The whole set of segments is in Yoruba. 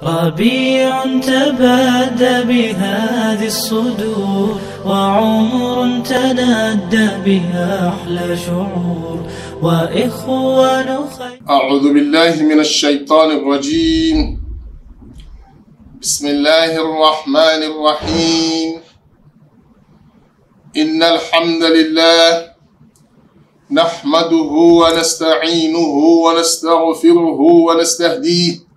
ربيع تبادى بهذه الصدور وعمر تنادى بها أحلى شعور وإخوان خير. أعوذ بالله من الشيطان الرجيم. بسم الله الرحمن الرحيم. إن الحمد لله نحمده ونستعينه ونستغفره ونستهديه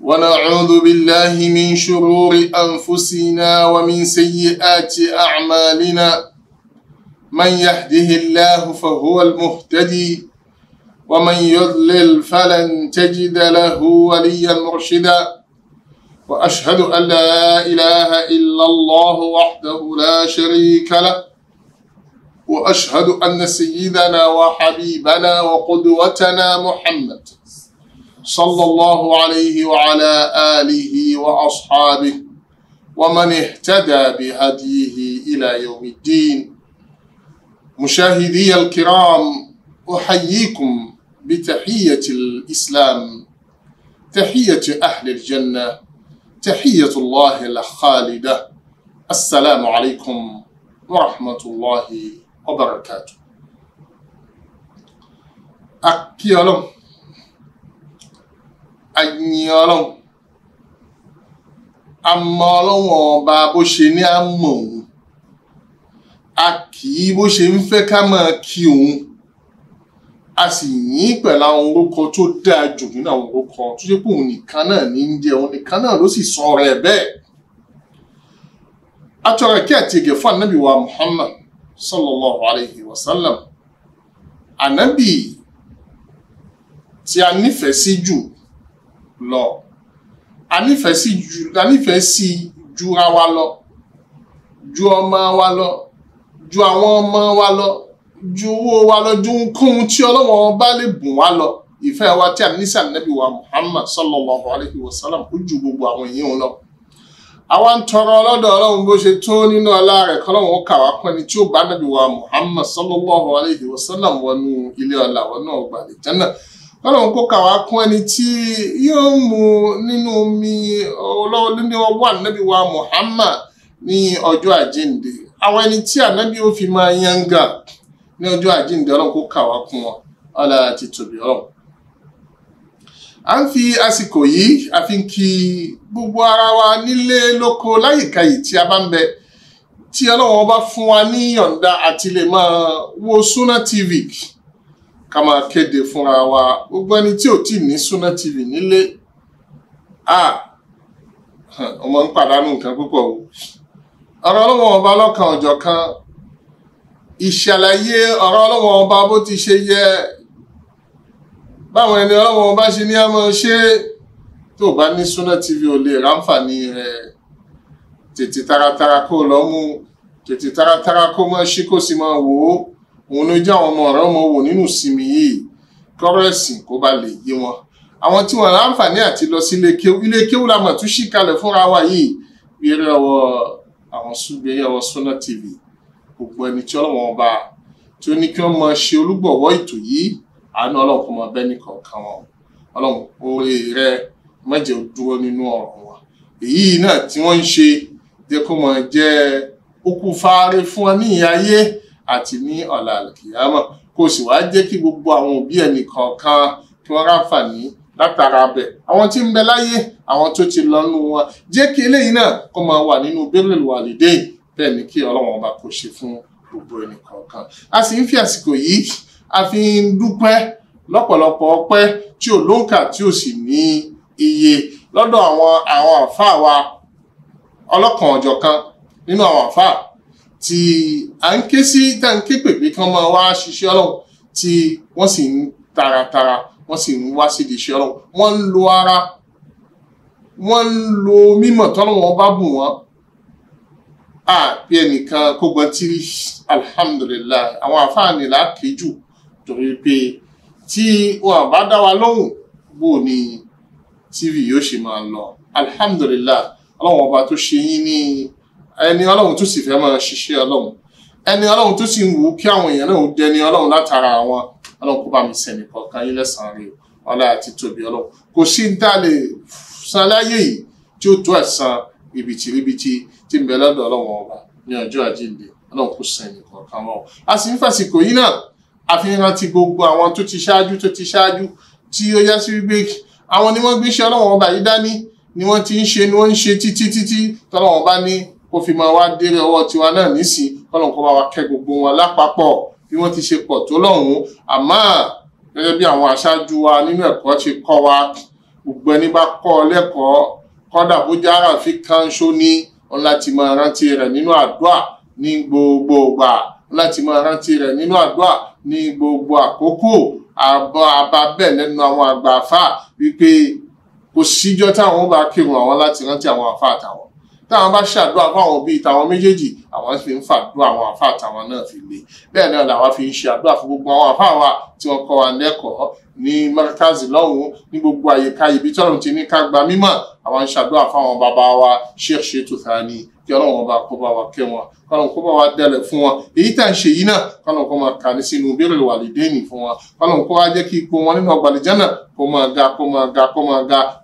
ونعوذ بالله من شرور أنفسنا ومن سيئات أعمالنا. من يهده الله فهو المهتدي ومن يضلل فلن تجد له وليا مرشدا. وأشهد أن لا إله إلا الله وحده لا شريك له وأشهد أن سيدنا وحبيبنا وقدوتنا محمد صلى الله عليه وعلى آله وأصحابه ومن اهتدى بهديه إلى يوم الدين. مشاهدي الكرام، أحييكم بتحية الإسلام، تحية أهل الجنة، تحية الله الخالدة. السلام عليكم ورحمة الله وبركاته. أكيالهم أنيالهم أمالهم وبابوشي ní àmọ́ òun a kì í bó ṣe ń fẹ́ ká máa kí òun, a sì yìn pẹ̀lú àwọn orúkọ tó dáa jù nínú àwọn orúkọ tó ṣe pé òun nìkan náà ní ń jẹ́, òun nìkan náà ló sì sọ rẹ̀ bẹ́ẹ̀. Atọ́ra kí àti ìgẹ̀ fún ànábì wa Muhammad sallallahu alayhi wa sallam, ànábì tí a nífẹ̀ẹ́ sí jù lọ, a nífẹ̀ẹ́ sí jura wa lọ, ju ọmọ wa lọ, ju àwọn ọmọ wa lọ, ju owó wa lọ, ju ohunkóhun tí Ọlọ́run bá lè bùn wá lọ. Ìfẹ́ wa tí a ní sí ànábì wa Muhammad sallallahu alayhi wa sallam ó ju gbogbo àwọn èèyàn lọ. Àwa ń tọrọ lọ́dọ̀ Ọlọ́run bó ṣe tó nínú ọlá rẹ̀ k'Ọlọ́run ó kà wá kún ẹni tí ó bá ànábì wa Muhammad sallallahu alayhi wa sallam wọnú ilé ọlá wọnú ọgbà àlùjánnà. Ọlọ́run kó kà wá kún ẹni tí yóò mú nínú omi ọwọ́ ànábì wa Muhammad ní ọjọ́ àjíǹde. Àwọn ẹni tí ànábì ó fi máa yanga ní ọjọ́ àjíǹde, Ọlọ́run kó kà wá kún wọn ọlá àti tòbí Ọlọ́run. À ń fi àsìkò yìí a fi ń kí gbogbo ara wa nílé lóko láyìíká yìí tí a bá ń bẹ, tí Ọlọ́run bá fún wa ní yọ̀ǹda àti lè máa wo Sunna TV ká máa kéde fúnra wa. Gbogbo ẹni tí ò tí ní Sunna TV nílé, ọmọ ń pàdánù nǹkan púpọ̀ o. Ọ̀rọ̀ Ọlọ́run ọba lọ́kan ọjọ́ kan, ìṣàlàyé ọ̀rọ̀ Ọlọ́run ọba bó ti ṣe yẹ, báwọn ẹni Ọlọ́run ọba ṣe ní a máa ṣe. Tó bá ní Sunna TV ò lè ráǹfààní rẹ̀. Tètè taratara kó lọ mú, tètè taratara kó máa ṣí kó sì máa wò ó. Òun ló jẹ́ àwọn ọmọ rẹ̀ ọmọ wò nínú ìsinmi yìí kọ́rọ̀ ẹ̀sìn kó bá lè yé wọn. Àwọn tí wọ́n láǹfààní àti lọ sí ilé kéwú la mọ̀ tún ṣí kalẹ̀ fúnra wa yìí bí eré ọwọ́ Sunna TV. Gbogbo ẹni tí Ọlọ́run ọba tí ó ní kí wọ́n máa ṣe olúgbọ̀wọ́ ètò yìí, àánú Ọlọ́run kó máa bẹ nìkọ̀ọ̀kan wọn. Ọlọ́run oore rẹ̀ má jẹ́ ó dúró nínú ọ̀rọ̀ wọn. Èyí náà tí wọ́n ń ṣe jẹ́ kó máa jẹ́ okùnfàre fún wọn ní ayé àti ní ọ̀la àlùkìyámà. Kó sì wá jẹ́ kí gbogbo àwọn òbí ẹnì kọ̀ọ̀kan kí wọ́n ráǹfààní látara bẹ̀. Àwọn tí ń bẹ láyé, àwọn tó ti lọ nínú wọn, jẹ́ kí eléyìí náà kó máa wà nínú birrul walidain. Bẹ́ẹ̀ ni kí Ọlọ́run ọba kó ṣe fún gbogbo ẹnì kọ̀ọ̀kan. A sì ń fi àsìkò yìí a fi ń dúpẹ́ lọ́pọ̀lọpọ̀ ọpẹ́ tí ò lóǹkà tí ò sì ní iye lọ́dọ̀ àwọn àfáà wa ọlọ́kan ọ̀jọ̀kan nínú àwọn àfáà tí à ń ké sí, tá ń ké pèpè kí wọ́n máa wá ṣiṣẹ́ Ọlọ́run, tí wọ́n sì ń taratara, wọ́n sì ń wá sí iṣẹ́ Ọlọ́run. Wọ́n ń lo ara, wọ́n ń lo mímọ̀ tọ́lọ́run bá bùn wọ́n. Bí ẹnìkan kó gbọ́n tí alhamdulillah àwọn àfáà ní lákèjù, torí pé tí wọ́n bá dá wa lóhùn bó ni TV yóò ṣe máa lọ. Alhamdulillah Ọlọ́run ọba tó ṣe yín ní ẹni Ọlọ́run tó sì fẹ́ máa ṣiṣẹ́ Ọlọ́run, ẹni Ọlọ́run tó sì ń wù kí àwọn èèyàn náà dẹni Ọlọ́run látara àwọn. Ọlọ́run kó bá mi sẹ́ni kọ̀ọ̀kan yín lẹ́san rẹ̀ ọlá àti tóbi Ọlọ́run. Kò sí ń dá lè san láyé yìí tí ó tó ẹ̀san ribitì tí ń bẹ lọ́dọ̀ Ọlọ́run ọba ní ọjọ́ àjíǹde. Ọlọ́run kò san ẹnì kọ̀ọ̀kan wọn. A sì ń fàsìkò yìí náà a fi rántí gbogbo àwọn tó ti ṣáájú tí ó yá sí wípé àwọn ni wọ́n gbé iṣẹ́ Ọlọ́run ọba yìí dání ni wọ́n ti ń ṣe ni wọ́n ń ṣe títí tọ́lọ́run ọba ní kó fi máa wá déré ọwọ́ tiwa náà nísìn kọ́lọ́run kó bá wa kẹ́ gbogbo wọn lápapọ̀ bí wọ́n ti ṣe pọ̀ tó lọ́hùn. Àmọ́ gẹ́gẹ́ bí àwọn aṣáájú wa nínú ẹ̀kọ́ ṣe kọ́ wa, gbogbo ẹni bá kọ́ lẹ́kọ̀ọ́ kọ́dà bó jẹ́ àràfin kan ṣó ní wọn láti máa rántí rẹ̀ nínú àdúrà ní gbogbo ìgbà, láti máa rántí rẹ̀ nínú àdúrà ní gbogbo àkókò. Àbábẹ̀ lẹ́nu àwọn àgbà àfà wípé kò síjọ́ táwọn bá kírun àwọn láti rántí àwọn àfà àtàwọn. Táwọn bá ṣàdúrà fún àwọn bíi tàwọn méjèèjì, àwọn fi ń fàdúrà àwọn àfà àtàwọn náà fi lé. Bẹ́ẹ̀ náà làwọn fi ń ṣe àdúrà fún gbogbo àwọn àfà wa tí wọ́n kọ́ wa lẹ́kọ̀ọ́ ní Markazi lọ́hùn ní gbogbo àyíká ibi tọ́lọ́run ti ní ká gba mímọ̀. Àwọn ṣàdúrà fún àwọn bàbá wa Sheikh Shitu Thani kí Ọlọ́run bá kó bá wa kẹ́ wọn, kọ́lọ́run kó bá wa dẹ́lẹ̀ fún wọn. Èyí tá ń ṣe yìí náà kọ́lọ́run kó máa kà ní sínú birrul walidaini fún wọn, kọ́lọ́run kó wá jẹ́ kí ipò wọn nínú ọgbà àlìjánnà kó máa ga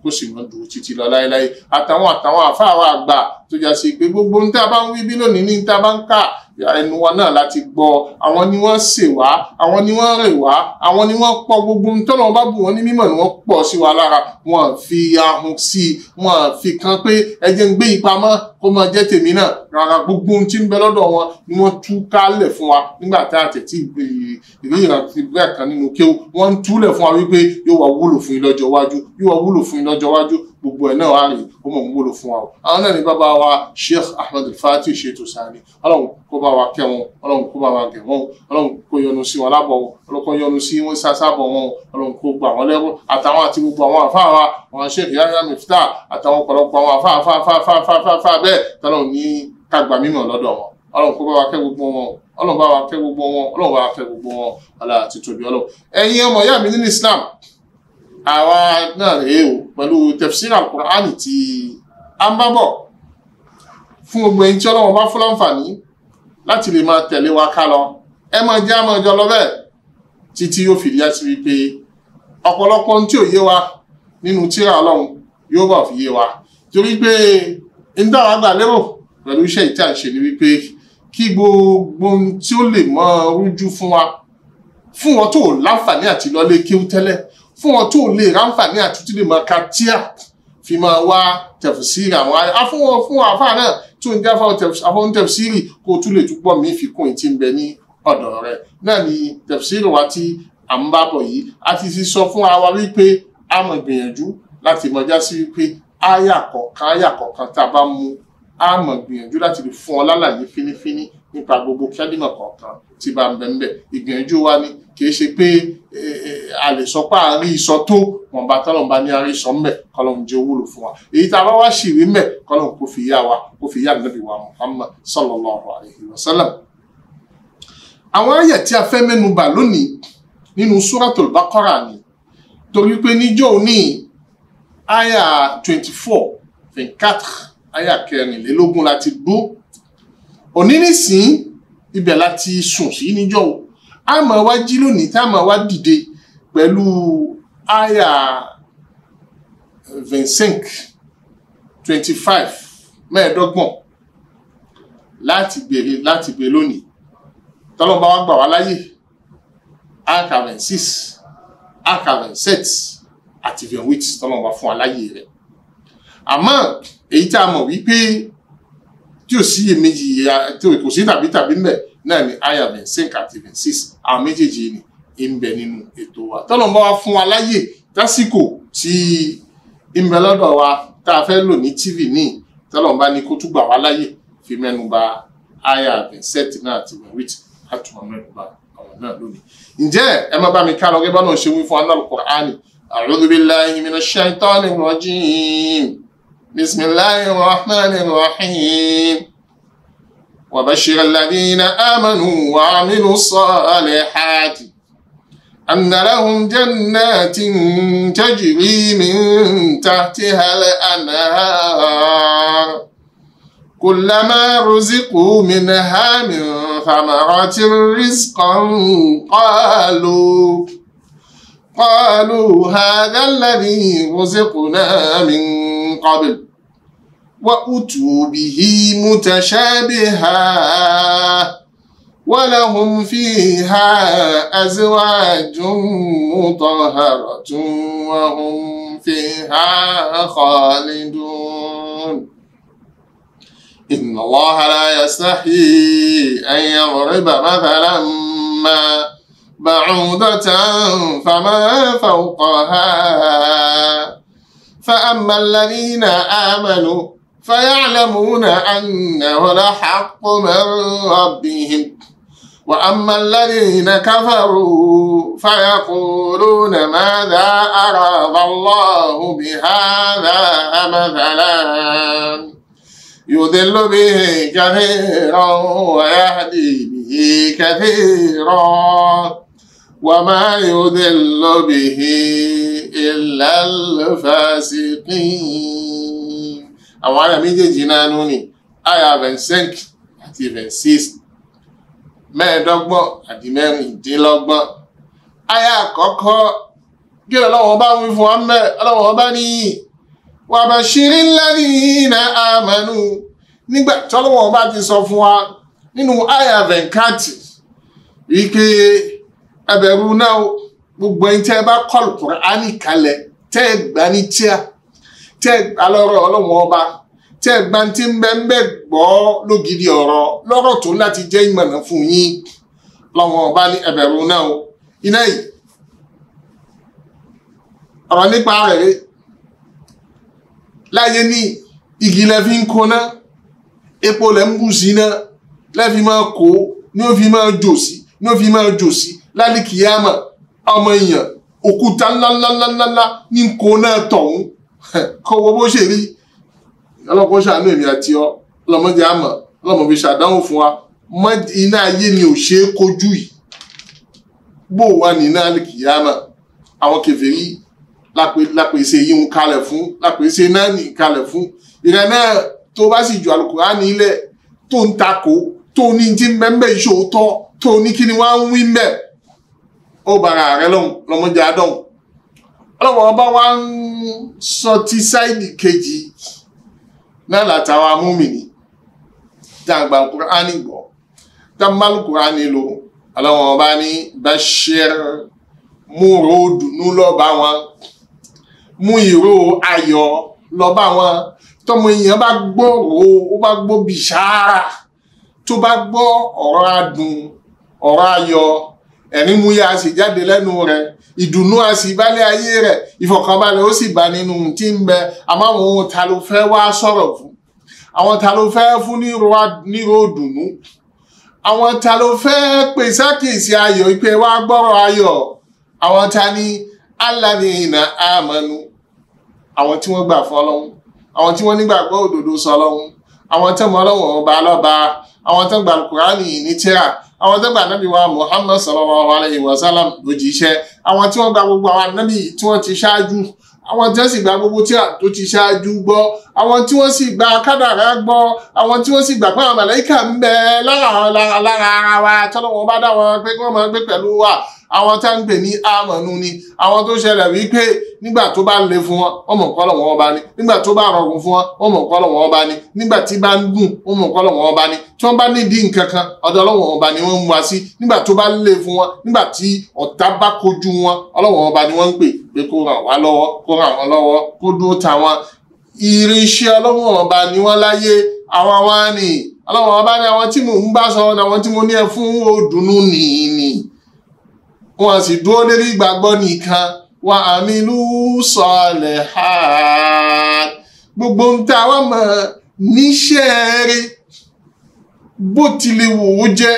kó sì máa dúró títí lọ láéláé. Àtàwọn àfáà wa àgbà tó já sí pé gbogbo ń tá a bá ń wí bí lónìí ní tá a bá ń kà ẹnu wọn náà láti gbọ́. Àwọn ni wọ́n ṣe wá, àwọn ni wọ́n rè wá, àwọn ni wọ́n pọ̀ gbogbo ń tọ́nà bá bù wọ́n ní mímọ̀ ni wọ́n pọ̀ sí wa lára. Wọ́n fi ahun sí i, wọ́n fi kan pé ẹjẹ́ ń gbé ìpamọ́ kó máa jẹ́ tèmi náà. Rárá, gbogbo ohun tí ń bẹ lọ́dọ̀ wọn ni wọ́n tú kálẹ̀ fún wa nígbà tá a tẹ̀tí ìríran ti bẹ́ẹ̀ kan nínú kéwú. Wọ́n ń túlẹ̀ fún wa wípé yóò wá wúlò fún yín lọ́jọ́ iwájú, gbogbo ẹ̀ náà wà rí ó mọ̀ ń wúlò fún wa. Àwọn náà ni bàbá wa Sheikh Ahmed Al-Fati Shitu Thani. Ọlọ́run kó bá wa kẹ́ wọn, Ọlọ́run kó bá wa gẹ̀ wọn, Ọlọ́run kó yọ́nú sí wọn lábọ̀ wọn, Ọlọ́run kó yọ́nú sí wọn sásábọ̀ wọn, Ọlọ́run kó gbà wọn lẹ́rú àtàwọn àti gbogbo àwọn àfáà wa, àwọn Sheikh Yahya Miftah àtàwọn ọ̀pọ̀lọpọ̀ àwọn àfáà bẹ́ẹ̀ tọ́lọ́run ní ká gba mímọ̀ lọ́dọ̀ wọn. Ọlọ́run kó bá wa kẹ́ gbogbo wọn, Ọlọ́run bá wa kẹ́ gbogbo wọn, ọlá àti tóbi Ọlọ́run. Ẹ̀yin ọmọ ìyá mi nínú Islam, àwa náà rèé o pẹ̀lú tafsir al-Qur'ani tí a ń bá bọ̀ fún gbogbo ẹni tí Ọlọ́run bá fún láǹfààní láti lè máa tẹ̀lé wa ká lọ. Ẹ máa jẹ́ àmọ́ ọjọ́ lọ bẹ́ẹ̀ títí yóò fi yá sí wípé ọ̀pọ̀lọpọ̀ ohun tí ò yé wa nínú tírà Ọlọ́run yóò bọ̀ fi yé wa. Torí pé ń dá wa gbà lérò pẹ̀lú iṣẹ́ ìtí à ń ṣe ni wípé kí gbogbo ohun tí ó lè mọ́ rújú fún wa, fún wọn tó láǹfààní àti lọlé kéwú tẹ́lẹ̀, fún wọn tó lè ráǹfààní àti tó lè máa ka tíà fi máa wá tafsiri àwọn fún àfáà náà tó ń jáfà àwọn tafsiri kó tún lè túbọ̀ mí fi kún ìtì ń bẹ ní ọ̀dọ̀ rẹ̀. Náà ni tafsiri wa tí à ń bá bọ̀ yìí a ti sọ fún wa wípé a máa gbìyànjú láti mọ̀ já sí wípé áyà kọ̀ọ̀kan tá a bá mú a máa gbìyànjú láti lè fún ọ lálàyé fínífíní nípa gbogbo kẹ́límà kọ̀ọ̀kan tí bá ń bẹ ńbẹ̀. Ìgbìyànjú wa ni kìí ṣe pé a lè sọ pé àárí ìsọ tó wọn bá tọ́lọ̀ bá ní àárí ìsọ ńbẹ̀ kọ́lọ́hún jẹ́ wúlò fún wa. Èyí tá a bá wá sì rí ńbẹ̀ kọ́lọ́hún kó fi yá wa, kó fi yá Ànábì wa Muhammad sallallahu alayhi wa sallam. Àwọn àyà tí a fẹ́ mẹ́nu bà lónìí nínú Suratul Baqara ni, torí pé níjọ́ òní àyà 24 àyà 24 láti gbọ́. Òní nísìn ibẹ̀ láti sùn sí níjọ́ a máa wá jí lónìí tá a máa wá dìde pẹ̀lú àyà 25 láti gbé lónìí. Tọ́lọ́run bá wá gbà wá láyè àkà 26 àkà 27 àti 28 tọ́lọ́run bá fún wa láyè rẹ̀. Àmọ́ èyí tá a mọ̀ wípé tí ò sí èméjì tí kò sí tàbí ńbẹ̀ náà ni àyà 25 àti 26 àwọn méjèèjì ni ń bẹ nínú ètò wa. Tọ́lọ́run bá wá fún wa láyè lásìkò tí ń bẹ lọ́dọ̀ wa tá a fẹ́ lò ní TV ní Tọ́lọ́run bá ní kó tún gbà wá láyè fi mẹ́nu bà àyà 27 náà àti 28 àtúmọ̀ mẹ́nu bà àwọn náà lónìí. Ǹjẹ́ ẹ má bá mi ká lọ gẹ́gẹ́ bá náà ṣe wí fún Al-Qur'ani. A'udhu billahi minash shaitanir rajim. Bismillahir rahmanir rahim. وبشر الذين آمنوا وعملوا الصالحات أن لهم جنات تجري من تحتها الأنهار كلما رزقوا منها من ثمرات رزقا قالوا هذا الذي رزقنا من قبل وأتوا به متشابها ولهم فيها أزواج مطهرة وهم فيها خالدون إن الله لا يستحيي أن يضرب مثلا ما بعوضة فما فوقها فأما الذين آمنوا فيعلمون أنه الحق من ربهم وأما الذين كفروا فيقولون ماذا أراد الله بهذا مثلا يضل به كثيرا ويهدي به كثيرا وما يضل به إلا الفاسقين. àwọn ará méjèèjì náà nú ni àyà 25 àti 26 mẹ́ẹ̀ẹ́dọ́gbọ̀n àti mẹ́rìndínlọ́gbọ̀n. àyà àkọ́kọ́ kí Ọlọ́run bá wí fún wa mẹ́ Ọlọ́run bá ní wabashiril ladhina amanu nígbà tí Ọlọ́run bá ti sọ fún wa nínú àyà 24 wípé ẹbẹ̀rù náà gbogbo ẹni tẹ́ bá kọlù Kùránì kalẹ̀ tẹ́ gbà ní tíà tẹ́ gbà lọ́rọ̀ Ọlọ́run ọba tẹ́ gbà tí ń bẹ́ gbọ́ lógidi ọ̀rọ̀ lọ́rọ̀ tó láti jẹ́ ìmọ̀nà fún yín Ọlọ́run ọba ní ẹbẹ̀rù náà iná yìí ọ̀rọ̀ nípa rẹ̀ láyé ní igi lẹ́fí ń kóná epo lẹ́ ń bù sí náà lẹ́fí máa kó ní ó fi máa jò sí lálìkìyàmà ọmọ èèyàn òkúta ńláńláńláńlá ní kó náà tọ̀hún kọwọ́ bó ṣe rí ọlọ́pọ̀ ṣàánú èmì àti ọlọ́mọdé àmà ọlọ́mọdé ṣàdánwò fún wa iná ayé ni ò ṣe é kojú yìí bó wà ní iná lálìkìyàmà àwọn kèfèrí lápèsè yíò kalẹ̀ fún lápèsè náà ní kalẹ̀ fún ìrẹ́ náà tó bá sì ju Al-Kùránì ilẹ̀ tó ń takò tó ní tí mẹ́mbẹ́ ìṣòótọ́ tó ní kí ni wá ń wí mẹ́ ó bára rẹ lọ́mọdé adọ́hùn ọlọ́wọ́ ọba wá ń sọ ti sáìdì kejì náà látàwà múmìnì dàgbà Kùránì gbọ́ dàmbálù Kùránì lò ọlọ́wọ́ ọba ní bashir mú ròdùnú lọ́ba wọn mú ìró ayọ̀ lọ́ba wọn tọmọ èèyàn bá gbọ́ ó bá gbọ́ bìṣára tó bá gbọ́ ọ̀rọ̀ adùn ọ̀rọ̀ ayọ̀ ẹ̀rín mú yá sì jáde lẹ́nu rẹ̀ ìdùnnú a sì bálé ayé rẹ̀ ìfọ̀kànbalẹ̀ ó sì bá nínú tí ń bẹ àmọ́ àwọn ohun ta ló fẹ́ wá sọ̀rọ̀ fún àwọn ta ló fẹ́ fún nírò dùnnú àwọn ta ló fẹ́ pè sákèsí ayọ̀ ìpè wá gbọ́rọ̀ ayọ̀ àwọn ta ní alladhina amanu àwọn tí wọ́n gbà fún Ọlọ́run àwọn tí wọ́n nígbàgbọ́ òdodo sọ Ọlọ́run àwọn tí wọ́n Ọlọ́run ọba lọ́ba àwọn tí wọ́n gbà Kùránì ní tírà àwọn tó gbà nábì wa Muhammad sallallahu alayhi wa sallam lójíṣẹ́ àwọn tí wọ́n gba gbogbo àwọn nábì tí wọ́n ti ṣáájú àwọn tí wọ́n sì gba gbogbo tírà tó ti ṣáájú gbọ́ àwọn tí wọ́n sì gba kádàrá gbọ́ àwọn tí wọ́n sì gbà pé àwọn màláíkà ń bẹ lára ara wa tọ́lọ́wọ́n bá dá wọn pé kí wọ́n máa gbé pẹ̀lú wa àwọn tá ń pè ní àmọ̀nù ni àwọn tó ṣẹlẹ̀ wípé nígbà tó bá le fún wọn wọ́n mọ̀ kọ́lọ̀ wọn ọba ni nígbà tó bá rọrùn fún wọn wọ́n mọ̀ kọ́lọ̀ wọn ọba ni nígbà tí bá ń dùn wọ́n mọ̀ kọ́lọ̀ wọn ọba ni tí wọ́n bá nídìí nǹkan kan ọ̀dọ̀ Ọlọ́run ọba ni wọ́n ń wá sí nígbà tó bá le fún wọn nígbà tí ọ̀tá bá kojú wọn Ọlọ́run ọba ni wọ́n ń pè pé kó ràn wá lọ́wọ́ kó ràn wọ́n lọ́wọ́ kó dúró ta wọn irinṣẹ́ Ọlọ́run ọba ni wọ́n láyé àwọn wa ni Ọlọ́run ọba ni àwọn tí mò ń bá sọ àwọn tí mo ní ẹ fún òdùnnú nìyí wọ́n sì dúró lérí ìgbàgbọ́ nìkan wa amilu salihat gbogbo ń ta wọ́n mọ̀ níṣẹ́ rí bó tilẹ̀ wò ó jẹ́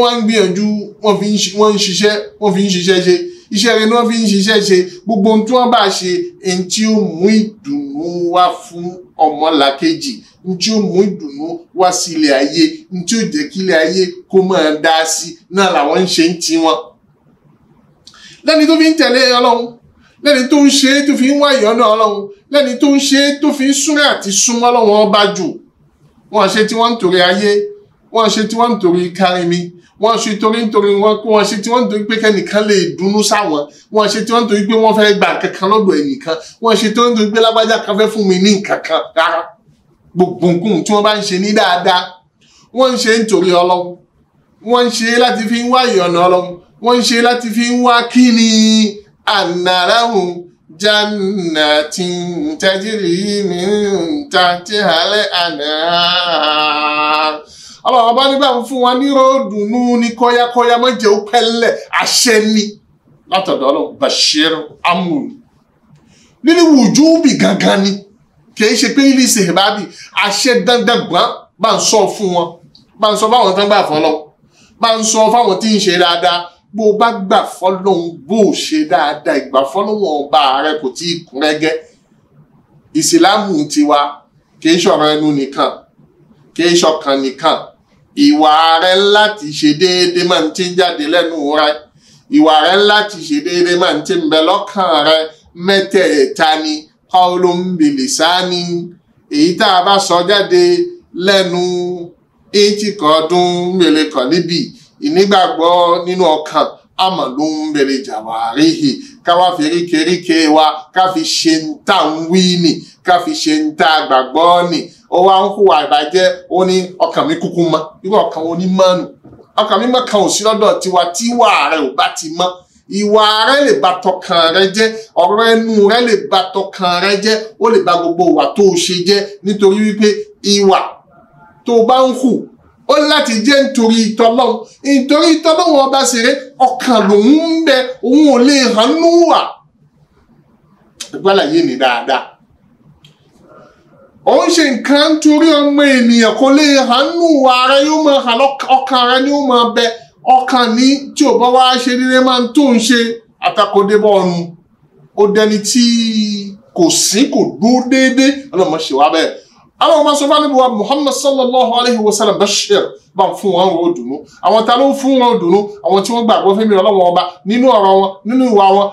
wọ́n ń gbìyànjú wọ́n fi ń ṣiṣẹ́ ṣe iṣẹ́ rẹ̀ ni wọ́n fi ń ṣiṣẹ́ ṣe gbogbo ohun tí wọ́n bá ṣe èyí tí ó mú ìdùnnú wá fún ọmọlàkejì tí ó mú ìdùnnú wá sí ilé ayé tí ó jẹ́ kí ilé ayé kó máa dá sí náà làwọn ń ṣe ń ti wọn. lẹ́ni tó fi ń tẹ̀lé Ọlọ́run lẹ́ni tó ń ṣe é tó fi ń wá ìyọ́nú Ọlọ́run lẹ́ni tó ń ṣe é tó fi ń súnrẹ́ àti súnmọ́ Ọlọ́run ọba jù wọ́n ṣe tí wọ́n ń torí ayé wọ́n ṣe tí wọ́n ń torí kárí mi wọ́n ṣe torí wọ́n ṣe tí wọ́n torí pé kẹ́nìkan lè dùnnú sáwọn wọ́n ṣe tí wọ́n torí pé wọ́n fẹ́ gba kankan lọ́dọ̀ ẹnìkan wọ́n ṣe tí wọ́n torí pé lágbájá kan fẹ́ fún mi ní kankan rárá gbogbo nǹkan tí wọ́n bá ń ṣe ní dáadáa wọ́n ń ṣe nítorí Ọlọ́run wọ́n ń ṣe láti fi ń wá ìyọ́nú Ọlọ́run wọ́n ń ṣe láti fi ń wá kíni ànàràhùn jannatin tajri min tahtiha al-anhar. Allah ọba nígbà fún wa ní ròdùnú ní kọ́yákọ́yá má jẹ́ ó pẹ́lẹ̀ àṣẹ ni látọ̀dọ̀ Ọlọ́run bashir amúrù nínú wùjúbì gangan ni kìí ṣe pé ilé ìṣèbábì àṣẹ dandan gbọ́n bá ń sọ fún wọn bá ń sọ fáwọn tán gbà fọlọ́ bá ń sọ fáwọn tí ń ṣe dáadáa bó bá gbà fọlọ́hún bó ṣe dáadáa ìgbà fọlọ́hún ọba rẹ kò tí ì kún rẹ́gẹ́ ìsìlámù tiwa kìí ṣọ̀rọ̀ ẹnu nìkan kìí ṣọkàn nìkan ìwà rẹ láti ṣe déédéé máa ń tí ń jáde lẹ́nu rẹ ìwà rẹ láti ṣe déédéé máa ń tí ń bẹ lọ́kàn rẹ mẹ́tẹ̀ẹ̀ta ni qawlun bilisani èyí tá a bá sọ jáde lẹ́nu ìtìkọ́dún mẹ́lẹ́kọ̀ níbi ìnígbàgbọ́ nínú ọkàn àmọ̀lún bẹ̀rẹ̀ jàwáríhì káwá fi ríkèríkè wa ká fi ṣe ń tà ń wí nì ká fi ṣe ń tà gbàgbọ́ nì ó wá ń hùwà ìbàjẹ́ ó ní ọkàn mi kúkú mọ́ irú ọkàn wo ní mọ́nù ọkàn mi mọ́ kan ò sí lọ́dọ̀ tiwa tíwà rẹ ò bá ti mọ́ ìwà rẹ lè bà tọkàn rẹ jẹ́ ọ̀rọ̀ ẹnu rẹ lè bà tọkàn rẹ jẹ́ ó lè bà gbogbo ìwà tó ṣe jẹ́ nítorí wípé ìwà tó bá ń hù ó láti jẹ́ nítorí ìtọ́lọ́hun ọba ṣeré ọkàn lòun ń bẹ òun ò lè hànú wà ìgbàláyé ní dáadáa òun ṣe nǹkan nítorí ọmọ ènìyàn kò lè hànú wà rẹ yóò máa hàn ọkàn rẹ ni ó máa bẹ ọkàn ní tí ò bá wá ṣe nílé máa ń tó ń ṣe àtakòdé bọ́ọ̀nù ó dẹni tí kò sí kò dúró déédéé ọlọ́mọ ṣe wá bẹ́ẹ̀ àwọn ọmọ sọ fún wa Muhammad sallallahu alaihi wasallam bashir bá ń fún wọn ro dùnú àwọn ta ló ń fún wọn dùnú àwọn tí wọ́n gbàgbọ́ fún mi Ọlọ́run ọba nínú ọ̀rọ̀ wọn nínú ìwà wọn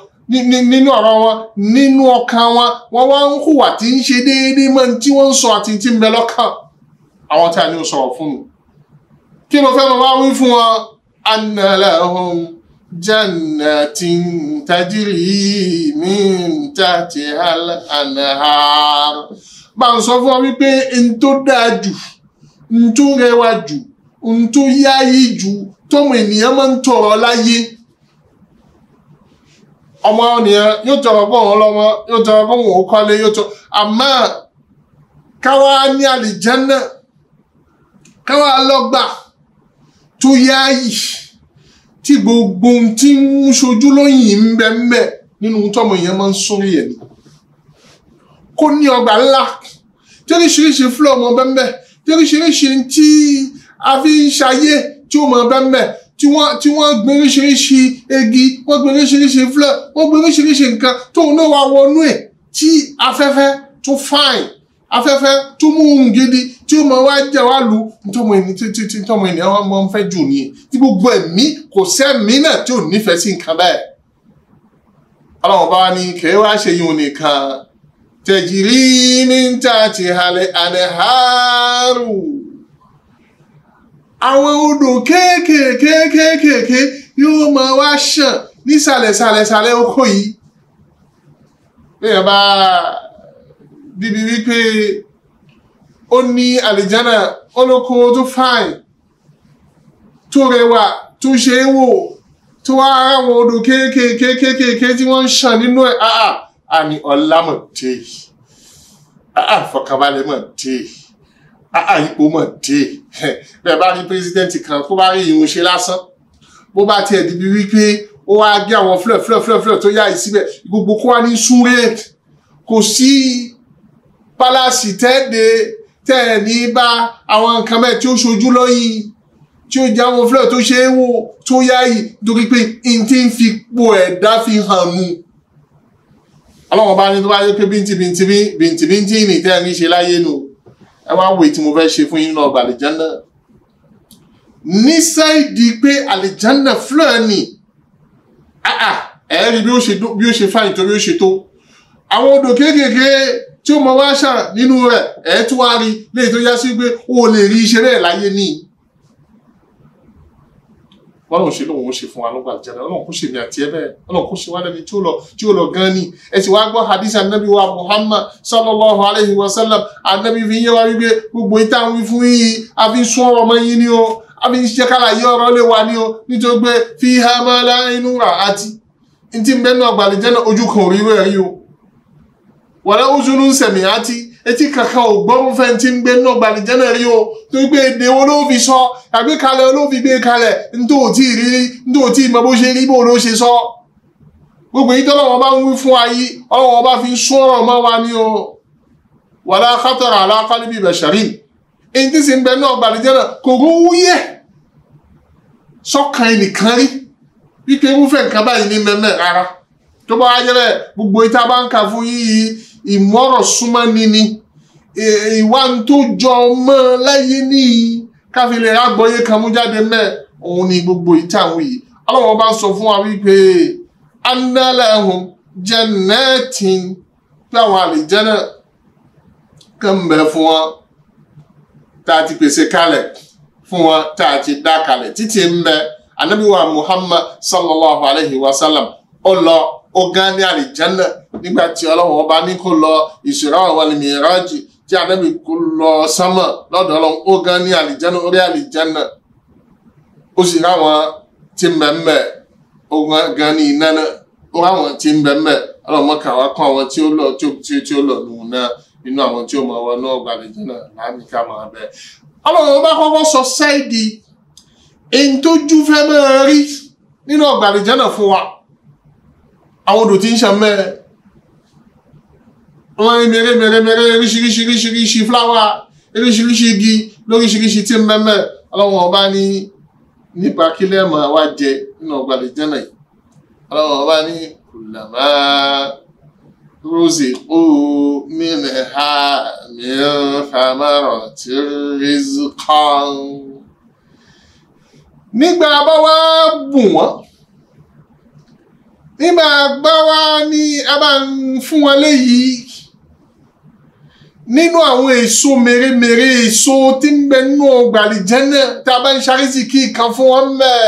nínú ọ̀rọ̀ wọn nínú ọkàn wọn wọ́n wá ń hùwà tí ń ṣe déédéé mọ́ tí wọ́n ń sọ àti tí ń bẹ lọ́kàn àwọn tí a ní ó sọ̀rọ̀ fún mi kí ló fẹ́ mọ́ wá wí fún wọn anna lahum jannatin tajri min tahtiha al-anhar bá ń sọ fún ọ wípé n tó dáa jù n tó rẹwà jù n tó yáyí jù tọmọ ènìyàn máa ń tọrọ láyé ọmọ ènìyàn yóò tọrọ bọ́ wọn lọ́mọ yóò tọrọ bọ́ wọn kọ́lé yóò tọrọ àmọ́ káwá ní àlìjánná káwá lọ́gbà tó yáyí tí gbogbo tí ń ṣojú lóyìn ń bẹ nínú tọmọ èèyàn máa ń sórí ẹ̀ kó ní ọgbà ńlá tí oríṣiríṣi fúlọ̀ mọ́ bẹ́ẹ̀ tí oríṣiríṣi tí a fi ń ṣayé tí ó mọ́ bẹ́ẹ̀ tí wọ́n gbé oríṣiríṣi igi wọ́n gbé oríṣiríṣi fúlọ̀ wọ́n gbé oríṣiríṣi nǹkan tóun náà wá wọnú ẹ̀ tí afẹ́fẹ́ tó fáìn afẹ́fẹ́ tó mú un gidi tí ó mọ̀ wá jẹ́ wá lu tọmọ ènìyàn wọn mọ̀ ń fẹ́ jù nìyẹn tí gbogbo ẹ̀mí kò sẹ́mi náà tí ò nífẹ̀ẹ́ sí nǹkan bẹ́ẹ̀ Ọlọ́run bá ní kẹ́ wá ṣe yún nìkan tẹ̀jìrí ní tàti halẹ̀ àdẹ̀hárù àwọn odò kéékèèké yóò máa wá ṣàn ní sàlẹ̀sàlẹ̀ oko yìí bẹ́ẹ̀ bá bíbi wípé ó ní àlìjánà olóko tó fáìn tó rẹwà tó ṣe é wò tó wá àwọn odò kéékèèké tí wọ́n ń ṣàn nínú ẹ̀ àní ọlámọ̀dé fọkànbalẹ̀ mọ̀dé ipò mọ̀dé bẹ́ẹ̀ bá rí pírẹsidẹ́ǹtì kan kó bá rí ìhun ṣe lásán bó bá tiẹ̀ dìbí wípé ó wá gé àwọn flẹ̀ tó yá ìsíbẹ̀ gbogbo kó wá ní súnré kò sí pálásì tẹ́ẹ̀ ní bá àwọn nǹkan mẹ́ẹ̀ tí ó ṣojú lọ́yìn tí ó jẹ́ àwọn flẹ̀ tó ṣe é wò tó yá yìí torí pé n tí ń fi po ẹ̀dá fi hàn nù Ọlọ́run bá ní tó bá yẹ pé bíntìbíntì ní tẹ́ ní ṣe láyé nù ẹ wá wèé tí mo fẹ́ ṣe fún yín náà ọgbà àlìjánná ní sáìdì pé àlìjánná fleur ni ẹ̀ẹ́rì bí ó ṣe fáyìn torí ó ṣe tó àwọn odò kéékèèké tí ó mọ wá ṣàn nínú rẹ̀ ẹ̀ tún wá rí léyìí tó yá sí pé ó lè rí iṣẹ́ rẹ̀ láyé ní wọ́n ṣe lóun ó ṣe fún wa lọ́gbà àlìjẹ́nà ọlọ́run kó ṣe mi àti ẹ bẹ́ẹ̀ ọlọ́run kó ṣe wá lẹ́ni tí ó lọ gan ni ẹ sì wá gbọ́ hadith anabi wa Muhammad sallallahu alayhi wa sallam anabi fi yé wa wípé gbogbo ìta ń wí fún yìí a fi sún ọ̀rọ̀ mọ́ yín ni o a fi ṣe kálá yí ọ̀rọ̀ lè wà ní o nítorí pé fiha ma la aynun ra'at ntí ń bẹ́ náà ọgbà àlìjẹ́nà ojú kan ò rí rẹ̀ rí o wala uzunun sami'at etí kankan ò gbọ́rún fẹ́ tí ń gbé náà gbàlìjẹ́nà rí o tó gbé èdè wo ló fi sọ àgbé kalẹ̀ ló fi gbé kalẹ̀ nítòótì rírí nítòótì mọ bó ṣe rí bó ló ṣe sọ gbogbo yìí tọ́lọ́wọ́ bá ń wí fún ayé ọlọ́wọ́ bá fi sún ọ̀rọ̀ mọ́ wa ní o wala khatara ala qalbi basharin èyí tí sì ń bẹ náà gbàlìjẹ́nà kò rú wúyẹ̀ sọ́kàn ẹnìkan rí wípé irúfẹ́ nǹkan báyìí ní mẹ́mẹ́ rárá tó bá wáyé rẹ̀ gbogbo ìta bá ń kà fún yìí ìmọ̀rọ̀ súnmọ́ ni ìwà tó jọ mọ́ láyé ní káfílẹ̀ àgbọ́yé kan mú jáde mẹ́ òun ni gbogbo ìtàwí yìí ọlọ́wọ́ bá sọ fún wa wípé annalahum jannatin pé àwọn àlìjẹ́nà kan ń bẹ fún wọn tá a ti pèsè kalẹ̀ fún wọn tá a ti dá kalẹ̀ títí ń bẹ Ànábì wa Muhammad sallallahu alayhi wa sallam ó gan ní àlìjẹ́nà nígbà tí ọlọ́run ọba ní kó lọ Isra wal Miraj tí Ànábì kó lọ sánmà lọ́dọ̀ ọlọ́run ó gan ní àlìjẹ́nà orí àlìjẹ́nà ó sì ráwọn tí ń bẹ̀m̀bẹ̀ ó gan ní iná náà ó ráwọn tí ń bẹ̀m̀bẹ̀ ọlọ́run mọ́kà wá kún àwọn tí ó lọ nù náà nínú àwọn tí ó mọ̀ wọn náà gba àlìjẹ́nà láàmì ká máa bẹ̀. ọlọ́run ọba kọ́kọ́ sọ sáìdì èyí tó jú fẹ́ máa rí nínú ọgbà àlìjẹ́nà fún wa àwọn odò tí ń ṣàn mẹ́ wọ́n ní mẹ́rẹ́mẹ́rẹ́ ríṣiríṣi fláwà ríṣiríṣi igi lóríṣiríṣi tí ń mẹ́mẹ́ ọlọ́wọ́n ọba ní nípa kílẹ̀ mọ̀ wá jẹ nínú ọgbà àlìjẹ́nà yìí ọlọ́wọ́n ọba ní kullama ruziqu minha min thamaratir rizqan nígbà bá wá bù wọ́n nígbà gbá wá ní a bá ń fún wọn léyìí nínú àwọn èso mèremère èso tí ń bẹ nínú ọgbà àlìjẹ́nà tá a bá ń ṣàrísì kí kan fún wọn mẹ́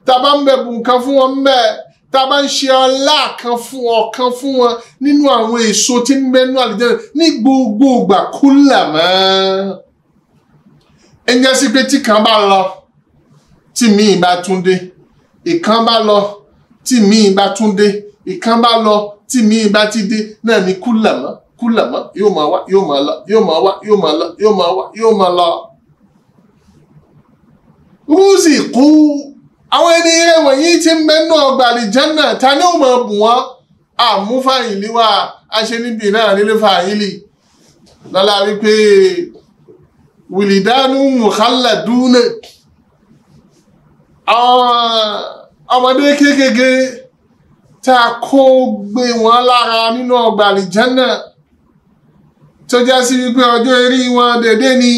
tá a bá ń bẹ̀bùn kan fún wọn mẹ́ tá a bá ń ṣe ọlá kan fún ọ̀kan fún wọn nínú àwọn èso tí ń bẹ nínú àlìjẹ́nà ní gbogbo ìgbà kullama ẹ̀yẹ́ sí pé tí kan bá lọ tí míì bá tún dé ìkan bá lọ tí míì bá tún dé ìkan bá lọ tí míì bá ti dé náà ní kullama yóò máa wá yóò máa lọ yóò máa wá yóò máa lọ yóò máa wá yóò máa lọ. ruziqu àwọn ẹni eré wọ̀nyí tí ń bẹ nínú ọgbà àlìjẹ́nà ta ni ó máa bù wọ́n àmúfàyìlì wà aṣẹ níbi náà nílé fàyìlì lọ́la wípé wìlìdánù mukhalladuna ọmọdé kéékèèké tá a kó gbé wọn lára nínú ọgbà àlìjẹ́nà tó já sí wípé ọjọ́ orí wọn dédé ni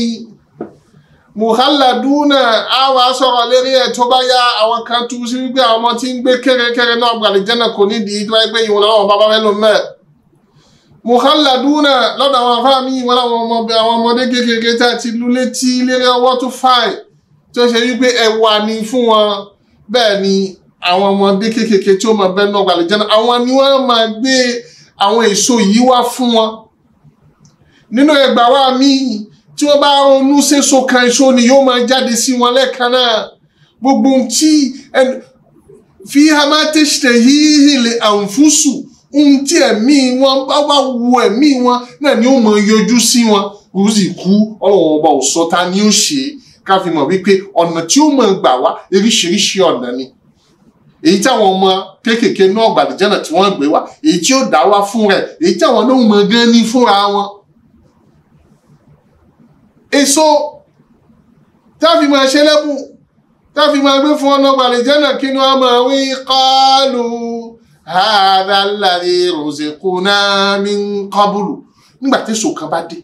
mukhalladuna á wá sọ̀rọ̀ lérí ẹ̀ tó bá yá àwọn kan tú sí wípé àwọn ọmọ tí ń gbé kéré náà ọgbà àlìjẹ́nà kò nídìí tó wáyé pé ìwọ̀n làwọn bàbá fẹ́ lò mẹ́ mukhalladuna lọ́dọ̀ àwọn afáàmì wọn láwọn ọmọdé kéékèèké tá a ti lú létí lérí ọwọ́ tó fáì tó ṣe wípé ẹwà ni fún wọn bẹ́ẹ̀ ni àwọn ọmọdé kéékèèké tí ó máa bẹ́ náà gbàlẹ̀ jẹ́nà àwọn ni wọ́n máa gbé àwọn èso yìí wá fún wọn nínú ẹgbàá wa míì tí wọ́n bá ronú séso kan èso ni yóò máa jáde sí wọn lẹ́ẹ̀kan náà gbogbo tí fiha ma tashtahihi al-anfusu tí ẹ̀mí wọn bá wá wu ẹ̀mí wọn náà ni ó máa yọjú sí wọn ruziqu ọlọ́wọ́n ọba ò sọ ta ni ó ṣe ká fi mọ̀ wípé ọ̀nà tí ó máa gbà wá oríṣiríṣi ọ̀nà ni èyí tí àwọn ọmọ kéékèèké náà gbàlejànà tí wọ́n gbé wá èyí tí ó dá wá fún rẹ̀ èyí tí àwọn náà máa gán ní fúnra wọn. èso táfi máa ṣe lẹ́bùn táfi máa gbé fún ọ̀nà gbàlejànà kí ni wọ́n máa wí qalu hadha alladhi ruziquna min qablu nígbà tí èso kan bá dé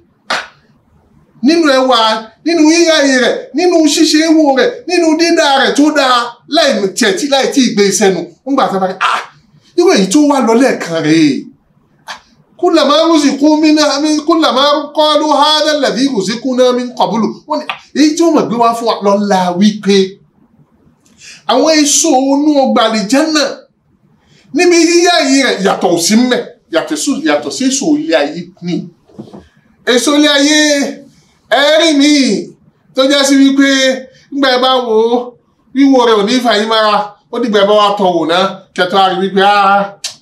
nínú ẹwà nínú yíyáyé rẹ̀ nínú ṣíṣe ewu rẹ̀ nínú dídá rẹ̀ tó dáa láì tí ìgbé ìsẹ́nu ń gbà tán bá rí irú èyí tó wá lọ lẹ́ẹ̀kan rèé kullama ruziqu kullama qalu hadha alladhi ruziquna min qablu wọ́n ní èyí tí ó mọ̀ gbé wá fún wa lọ́la wípé àwọn èso inú ọgbà àlìjẹ́nà níbi yíyá yìí rẹ̀ yàtọ̀ sí mẹ́ yàtọ̀ sí èso ilé ayé ní èso ilé ayé ẹ̀rí mi tó jẹ́ sí wípé nígbà ẹ bá wo wíwo rẹ̀ ò ní ìfàyín mára ó dìgbà ẹ bá wà tọ̀wò náà kẹtọ́ àrí wípé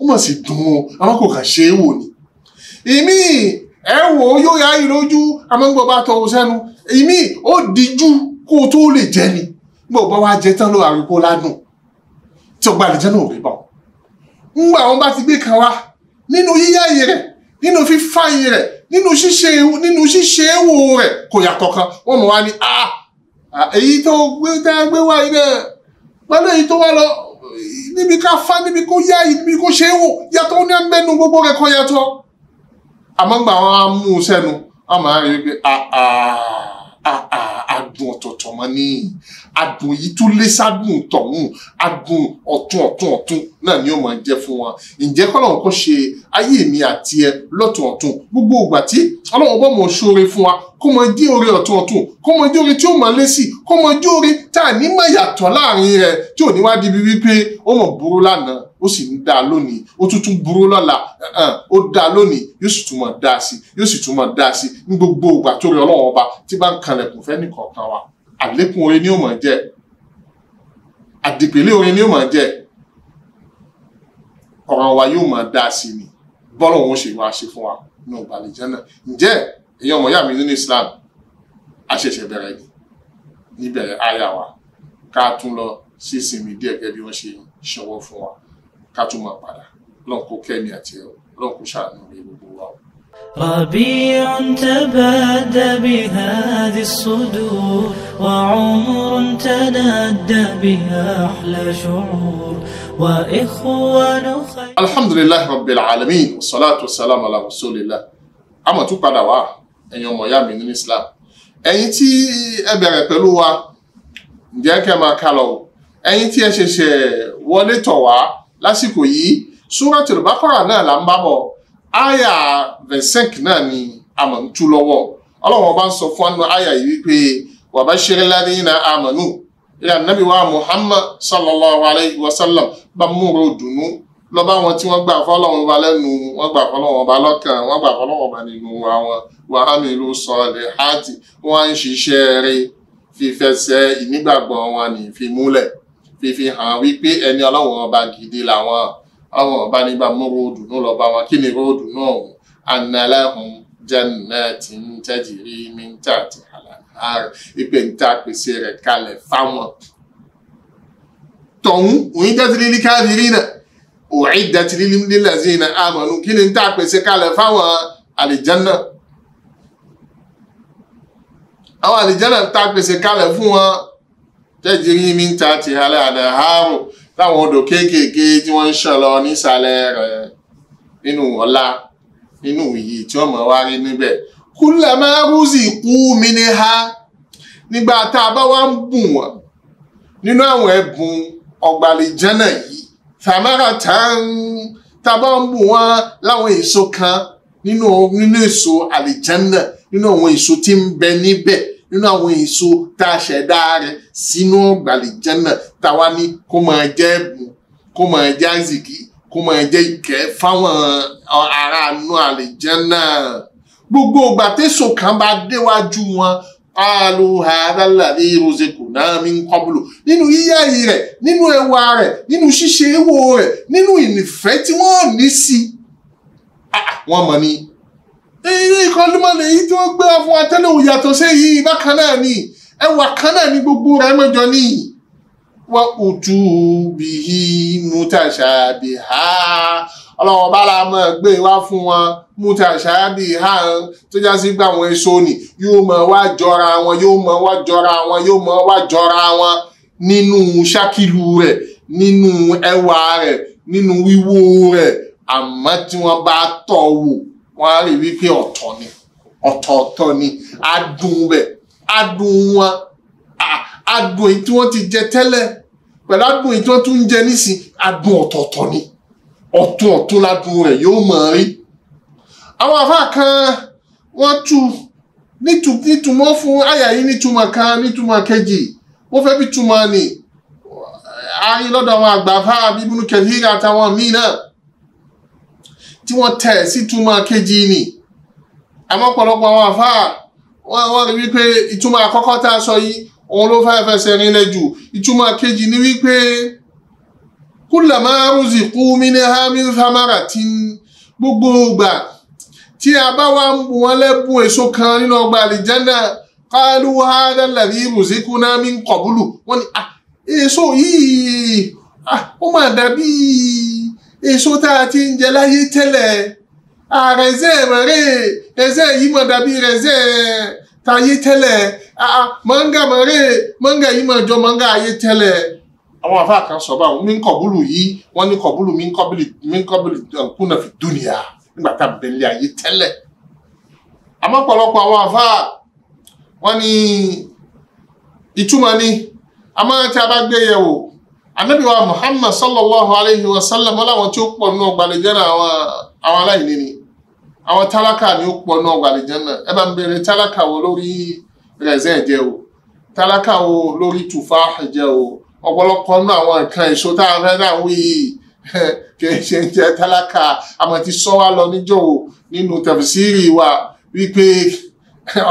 ó mọ̀ sí dùn ó àwọn kò kà ṣe é wò ni ìmí ẹ wò ó yóò yá yìí lójú amóńgbò bá tọ̀wò sẹ́nu ìmí ó díjú kó tó lè jẹ ni gbọ́ bá wá jẹ tán ló àríkó ládùn tí ọgbà àlìjẹ́nà ò rí bọ̀ ńgbà wọn bá ti gbé kan wá nínú yíyá yìí rẹ̀ nínú fífá yìí rẹ̀ nínú ṣíṣe èwò rẹ̀ kò yàtọ̀ kan wọ́n mọ̀ wá ní èyí tó gbé wá yìí náà pẹ̀lú èyí tó wá lọ níbi ká fá níbi kó yá yìí níbi kó ṣe é wò yàtọ̀ ní ẹgbẹ́nu gbogbo rẹ̀ kọ́ yàtọ̀ àmọ́ ńgbà wọn á mú un sẹ́nu wọ́n máa rí i pé adùn ọ̀tọ̀ọ̀tọ̀ mọ́ ní adùn yìí tún lé sádùn tọ̀hún adùn ọ̀tún náà ni ó máa jẹ́ fún wọn ǹjẹ́ kọ́lọ́hún kó ṣe ayé mi àti ẹ lọ́tún gbogbo ìgbà tí ọlọ́run bọ́ mọ̀ ṣoore fún wa kó mọ dí oore ọ̀tún kó mọ dí oore tí ó mọ̀ lé sí kó mọ dí oore tá à ní mọ̀ yàtọ̀ láàrin rẹ̀ tí ò ní wá di wípé ó mọ̀ burú lánàá ó sì ń dá lónìí ó tún burú lọ́la ó dá lónìí yóò sì tún mọ̀ dá sí ní gbogbo ìgbà tó rí ọlọ́run ọba tí bá ń kanlẹ̀kùn fẹ́ nìkọ̀ọ̀kan wa àlékún oore ni ó mọ̀ jẹ́ àdìpẹ̀lẹ̀ oore ni ó mọ̀ jẹ́ ọ̀rọ̀ wa yóò mọ̀ dá sí ni bọ́lọ̀ wọn ṣe wá ṣe fún wa ní ọgbà àlìjẹ́nà ǹjẹ́ èèyàn ọmọ ìyá mi nínú Islam a ṣẹ̀ṣẹ̀ bẹ̀rẹ̀ níbẹ̀rẹ̀ àyà wa ká tún lọ sí ìsinmi díẹ̀ gẹ́gẹ́ bí wọ́n ṣe ṣọwọ́ fún wa ká tún máa padà lọ́n kó kẹ́mi àti ẹ̀rọ lọ́n kó ṣàánú ní gbogbo wa. ربيع تبادى بهذه الصدور وعمر تنادى بها أحلى شعور وإخوان خير. الحمد لله رب العالمين والصلاة والسلام على رسول الله. àmọ́ tún padà wá ẹ̀yin ọmọ ìyá mi nínú Islam ẹ̀yin tí ẹ bẹ̀rẹ̀ pẹ̀lú wa ǹjẹ́ kẹ́ máa ká lọ ẹ̀yin tí ẹ ṣẹ̀ṣẹ̀ wọlé tọ̀ wá lásìkò yìí Suratul Baqara náà là ń bá bọ̀ àyà 25 náà ni àmọ̀ ń tú lọ́wọ́ ọlọ́run ọba ń sọ fún wọn àyà yìí wípé wa bashiril ladhina amanu ìyá nàbí wa Muhammad sallallahu alayhi wa sallam bá múrò dùnú lọ bá wọn tí wọ́n gbà fọ́lọ́run ọba lẹ́nu wọ́n gbà fọ́lọ́run ọba lọ́kàn wọ́n gbà fọ́lọ́run ọba nínú àwọn wa amilu salihati wọ́n ń ṣiṣẹ́ rẹ̀ fífẹsẹ̀ ìnígbàgbọ́ wọn ní fi múlẹ̀ fífi hàn wípé ẹni ọlọ́run ọba gidi làwọn àwọn ọba nígbà mú ròdù náà lọ bá wọn kí ni ròdù náà anna lahum jannatin tajri min tahtiha al-anhar ìpè ń ta pèsè rẹ̀ kalẹ̀ fáwọn tọ̀hún u'iddat lil kafirina u'iddat lil ladzina amanu kí ni ń ta pèsè kalẹ̀ fáwọn àlìjánná àwọn àlìjánná ń ta pèsè kalẹ̀ fún wọn tajri min tahtiha al-anhar láwọn odò kéékèèké tí wọ́n ń ṣàn lọ nísàlẹ̀ rẹ̀ nínú ọlá nínú iyì tí wọ́n mọ̀ wá rí níbẹ̀ kullama ruziqu minha nígbà tá a bá wá ń bùn wọ́n nínú àwọn ẹ̀bùn ọgbà àlìjánà yìí thamaratan tá a bá ń bùn wọ́n láwọn èso kan nínú èso àlìjánà nínú àwọn èso tí ń bẹ níbẹ̀ nínú àwọn èso tá a ṣẹ̀dá rẹ̀ sínú ọgbà àlìjánà táwa ní kó máa jẹ́ ẹ̀bùn kó máa jẹ́ àzìkí kó máa jẹ́ ìkẹ́ fáwọn ará inú àlìjánà gbogbo ìgbà tẹ́sọ̀ kan bá déwájú wọn qalu hadha alladhi ruziqna min qablu nínú yíyá yìí rẹ̀ nínú ẹwà rẹ̀ nínú ṣíṣe èwò rẹ̀ nínú ìnífẹ́ tí wọ́n ní sí wọ́n mọ̀ ní èyí ìkọlùmọ̀lẹ̀ èyí tí wọ́n gbé fún atẹ́lẹ̀ òyàtọ̀ sí èyí bákan náà ni ẹwà kan náà ní gbogbo rẹ̀ mẹ́jọ ní wa utu bihi mutashabiha ọlọ́wọ́ bá la mọ̀ gbé wá fún wọn mutashabiha tó já sí gbà wọn èso ni yóò mọ̀ wá jọra wọn yóò mọ̀ wá jọra wọn yóò mọ̀ wá jọra wọn nínú ṣákìlù rẹ̀ nínú ẹwà rẹ̀ nínú wíwò rẹ̀ àmọ́ tí wọ́n bá tọ́ wò wọ́n á rí wípé ọ̀tọ̀ọ̀tọ̀ ni adùn rẹ̀ adùn wọn adùn èyí tí wọ́n ti jẹ tẹ́lẹ̀ pẹ̀lú adùn èyí tí wọ́n tún ń jẹ nísìn adùn ọ̀tọ̀ọ̀tọ̀ ni ọ̀tún ládùn rẹ̀ yóò mọ̀ rí àwọn àfáà kan wọ́n tú nítumọ̀ fún àyà yìí nítumọ̀ kan nítumọ̀ kejì wọ́n fẹ́ bí túmọ̀ ni àárín lọ́dọ̀ àwọn àgbàfà Ibn Kathir àtàwọn míì náà tí wọ́n tẹ̀ sí túmọ̀ kejì ni àmọ́ ọ̀pọ̀lọpọ̀ àwọn àfà wọ́n rí wípé ìtumọ̀ àkọ́kọ́ tá a sọ yìí òun ló fẹ́ fẹsẹ̀ rinlẹ̀ jù ìtumọ̀ kejì ni wípé kullama ruziqu minha min thamaratin gbogbo ìgbà tí a bá wá ń bu wọn lẹ́bùn èso kan nínú ọgbà àlìjánnà qalu hadha alladhi ruziqna min qablu wọ́n ní èso yìí ó máa dàbí èso tá a ti ń jẹ láyé tẹ́lẹ̀ rẹ̀zẹ̀ mẹ́rẹ̀ rẹ̀zẹ̀ yìí máa dàbí rẹ̀zẹ̀ táyé tẹ́lẹ̀ mọ́ngà mẹ́rẹ̀ mọ́ngà yìí máa jọ mọ́ngà ayé tẹ́lẹ̀ àwọn àfáà kan sọ báwọn min qablu yìí wọ́n ní qablu min qabli kúnà fi dunya nígbà tá a bẹ̀lẹ̀ ayé tẹ́lẹ̀ àmọ́ ọ̀pọ̀lọpọ̀ àwọn àfáà wọ́n ní ìtumọ̀ ni àmọ́ tí a bá gbé yẹ̀wò Ànábì wa Muhammad sallallahu alayhi wa sallam láwọn tí ó pọ̀ nínú ọgbà àlìjánnà àwọn aláìní ni àwọn tálákà ni ó pọ̀ nínú ọgbà àlìjánnà ẹ bá ń bèèrè tálákà wo lórí rẹ̀zẹ̀ jẹ́ o tálákà wo lórí tùfáà jẹ́ o ọ̀pọ̀lọpọ̀ nínú àwọn nǹkan èso tá a fẹ́ náà wí kì í ṣe ń jẹ́ tálákà àmọ́ ti sọ wá lọ níjọ́ nínú tafsiri wa wípé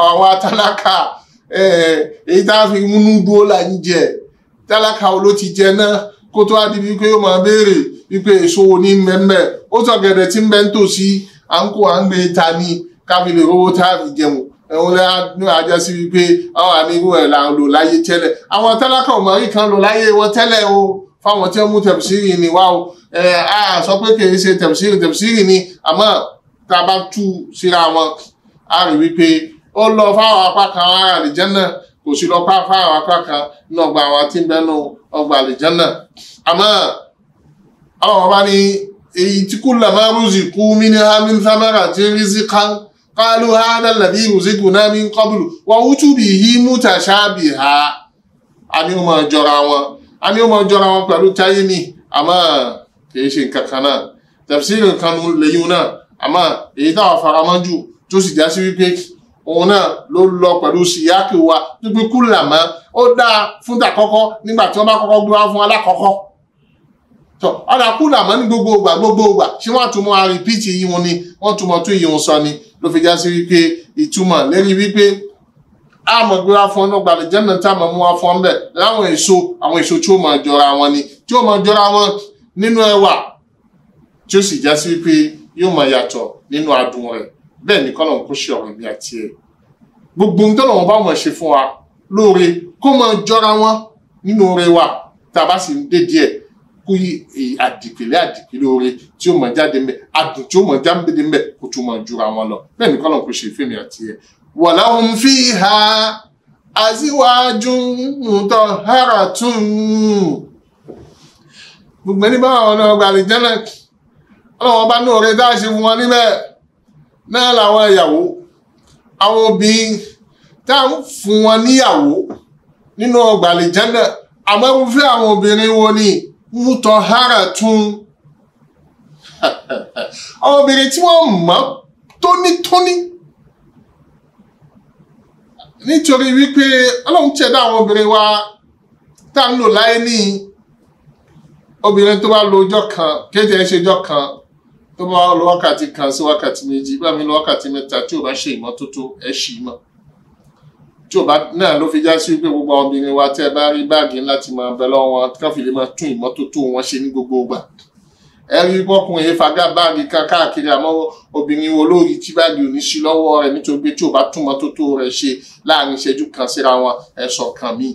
àwọn tálákà èyí tá a fi múnú dúró là ń jẹ tálákà wo ló ti jẹ náà kó tó wá di wípé ó máa béèrè wípé èso wo ní mẹ́mẹ́ ó sọ gẹ̀dẹ̀ tí ń bẹ́ ń tòsí à ń kó à ń gbé ta ní káfí lè rówó tá a fi jẹun ẹ̀hún lẹ́yìn àjọ sí wípé àwọn àmìrú ẹ̀ là ń lò láyé tẹ́lẹ̀ àwọn tálákà ò mọ̀rí kan lò láyé wọn tẹ́lẹ̀ o fáwọn tí wọ́n mú tẹ̀fsírì ni wá o a sọ pé kì í ṣe tẹ̀fsírì ni àmọ́ tá a bá tú síra wọn a rí wípé ó lọ fáwọn apá kan ara àlìjánnà kò sí lọ fáwọn apá kan ní ọgbà àwọn tí ń bẹnu ọgbà àlìjánnà àmọ́ àwọn ọba ní èyí tí kullama ruziqu minha min thamaratin rizqan qalu hadha alladhi ruziqna min qablu wa utu bihi mutashabiha àní ó máa jọra wọn pẹ̀lú táyé ní àmọ́ kìí ṣe nǹkan kan náà tafsiri kan lẹ́yìn náà àmọ́ èyí táwọn faramọ́ jù tó sì já sí wípé òun náà ló lọ pẹ̀lú síyáàkì wa wípé kullama ó dáa fún tàkọ́kọ́ nígbà tí wọ́n bá kọ́kọ́ gbé wá fún alákọ̀ọ́kọ́ tọ́ ọ̀dà kullama ní gbogbo ìgbà ṣé wọ́n tún mọ́ àrípìtì yìí wọn ni wọ́n tún mọ́ tún yìí wọn sọ ni ló fi já sí wípé ìtumọ̀ lérí wípé àmọ̀ gbé wá fún ọ̀nà gbàlẹ̀ jẹ́nà tí a mọ̀ mú wá fún ọ́n bẹ̀ láwọn èso tí ó máa jọra wọn ni tí ó máa jọra wọn nínú ẹwà tí ó sì já sí wípé yóò máa yàtọ̀ nínú adùn rẹ̀ bẹ́ẹ̀ ni kọ́nà kó ṣe ọ̀rọ̀ ìbí àti ẹ̀ gbogbo ohun tọ́nà wọn bá wọn ṣe fún wa lóore kó máa jọra wọn nínú oore wa tá a bá sì ń dé díẹ̀ kó yí àdìpẹ̀lẹ̀ oore tí ó máa jáde mbẹ̀ adùn tí ó máa jáde mbẹ̀ kó tún máa jura wọn lọ bẹ́ẹ̀ ni kọ́nà kó ṣe fẹ́mi àti ẹ̀ walahum fiha azwajun mutahharatun gbogbo ẹni bá wọn náà gbà àlìjánnà ọlọ́wọ́n bá ní oore dá ṣe fún wọn níbẹ̀ náà làwọn ìyàwó àwọn obìnrin tá ń fún wọn níyàwó nínú ọgbà àlìjánnà àmọ́ ń fẹ́ àwọn obìnrin wo ni mutahharatun àwọn obìnrin tí wọ́n mọ́ tónítóní nítorí wípé ọlọ́run ṣẹ̀dá àwọn obìnrin wa tá ń lò láyé ní obìnrin tó bá lo ọjọ́ kan kéde ẹṣẹjọ́ kan tó bá lo wákàtí kan sí wákàtí méjì bá mi lo wákàtí mẹ́ta tí ò bá ṣe ìmọ́tótó ẹ ṣì mọ́ tí ò bá náà ló fi já sí wípé gbogbo àwọn obìnrin wa tẹ́ bá rí báàgì láti máa bẹ lọ́wọ́ wọn kán fi lè máa tún ìmọ́tótó wọn ṣe ní gbogbo ìgbà ẹ̀rí pọ́kùnrin fagá báàgì kan káàkiri àmọ́ obìnrin wo lórí tí báàgì ò ní sí lọ́wọ́ rẹ̀ nítorí pé tí ò bá tún mọ́tótó rẹ̀ ṣe láàrin ìṣẹ́jú kan síra wọn ẹ̀sọ̀ kan míì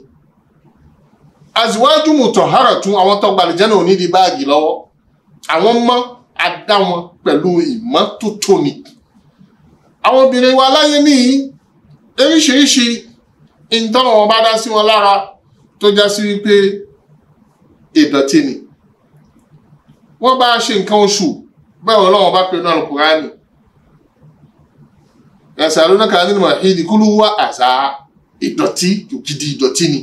azwaju mutahharatun àwọn tó gba àlìjánnà ò ní di báàgì lọ́wọ́ àwọn mọ́ adá wọn pẹ̀lú ìmọ́tótó ni àwọn obìnrin wa láyé ní oríṣiríṣi ìtọ́nà wọn bá dá sí wọn lára tó já sí wípé ìdọ̀tí ni wọ́n bá ṣe nǹkan oṣù bẹ́ẹ̀ Ọlọ́run bá pè ní Al-Qur'ani yasalunaka anil mahidi kúlú wá àṣà ìdọ̀tí gidi ìdọ̀tí ni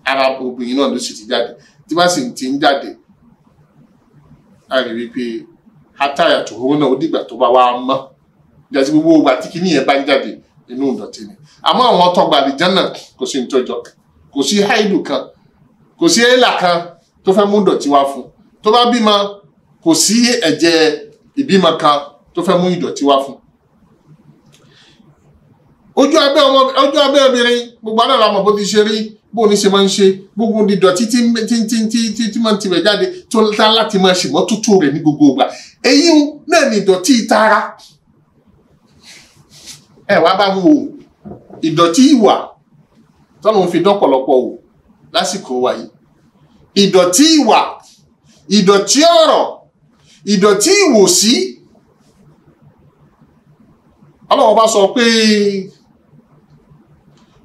ara obìnrin náà ló sì ti jáde tí bá sì ti ń jáde a rí wípé hátàyà tó hóró náà ó dìgbà tó bá wá mọ́ jásí gbogbo ìgbà tí kìíní yẹn bá ń jáde inú ìdọ̀tí ni àmọ́ àwọn tó gba àlìjánnà kò sí ìtọ́jọ́ kò sí háìdù kan kò sí èèlà kan tó fẹ́ mú ìdọ̀tí wá fún tó bá bímọ kò sí ẹ̀jẹ̀ ìbímọ kan tó fẹ́ mú ìdọ̀tí wá fún ojú abẹ́ obìnrin gbogbo àná làmọ̀ bó ti ṣe rí bó ní ṣe máa ń ṣe gbogbo ìdọ̀tí tí máa ń tirẹ̀ jáde tó tá láti máa ṣèmọ́ tútù rẹ̀ ní gbogbo ìgbà èyí náà ní ìdọ̀tí tara ẹ wá bá wò ìdọ̀tí ìwà tọ́lọ́run fi dán pọ̀lọpọ̀ wò lásìkò wa yìí ìdọ̀tí ìwà ìdọ̀tí ọ̀rọ̀ ìdọ̀tí ìwòsí Ọlọ́run bá sọ pé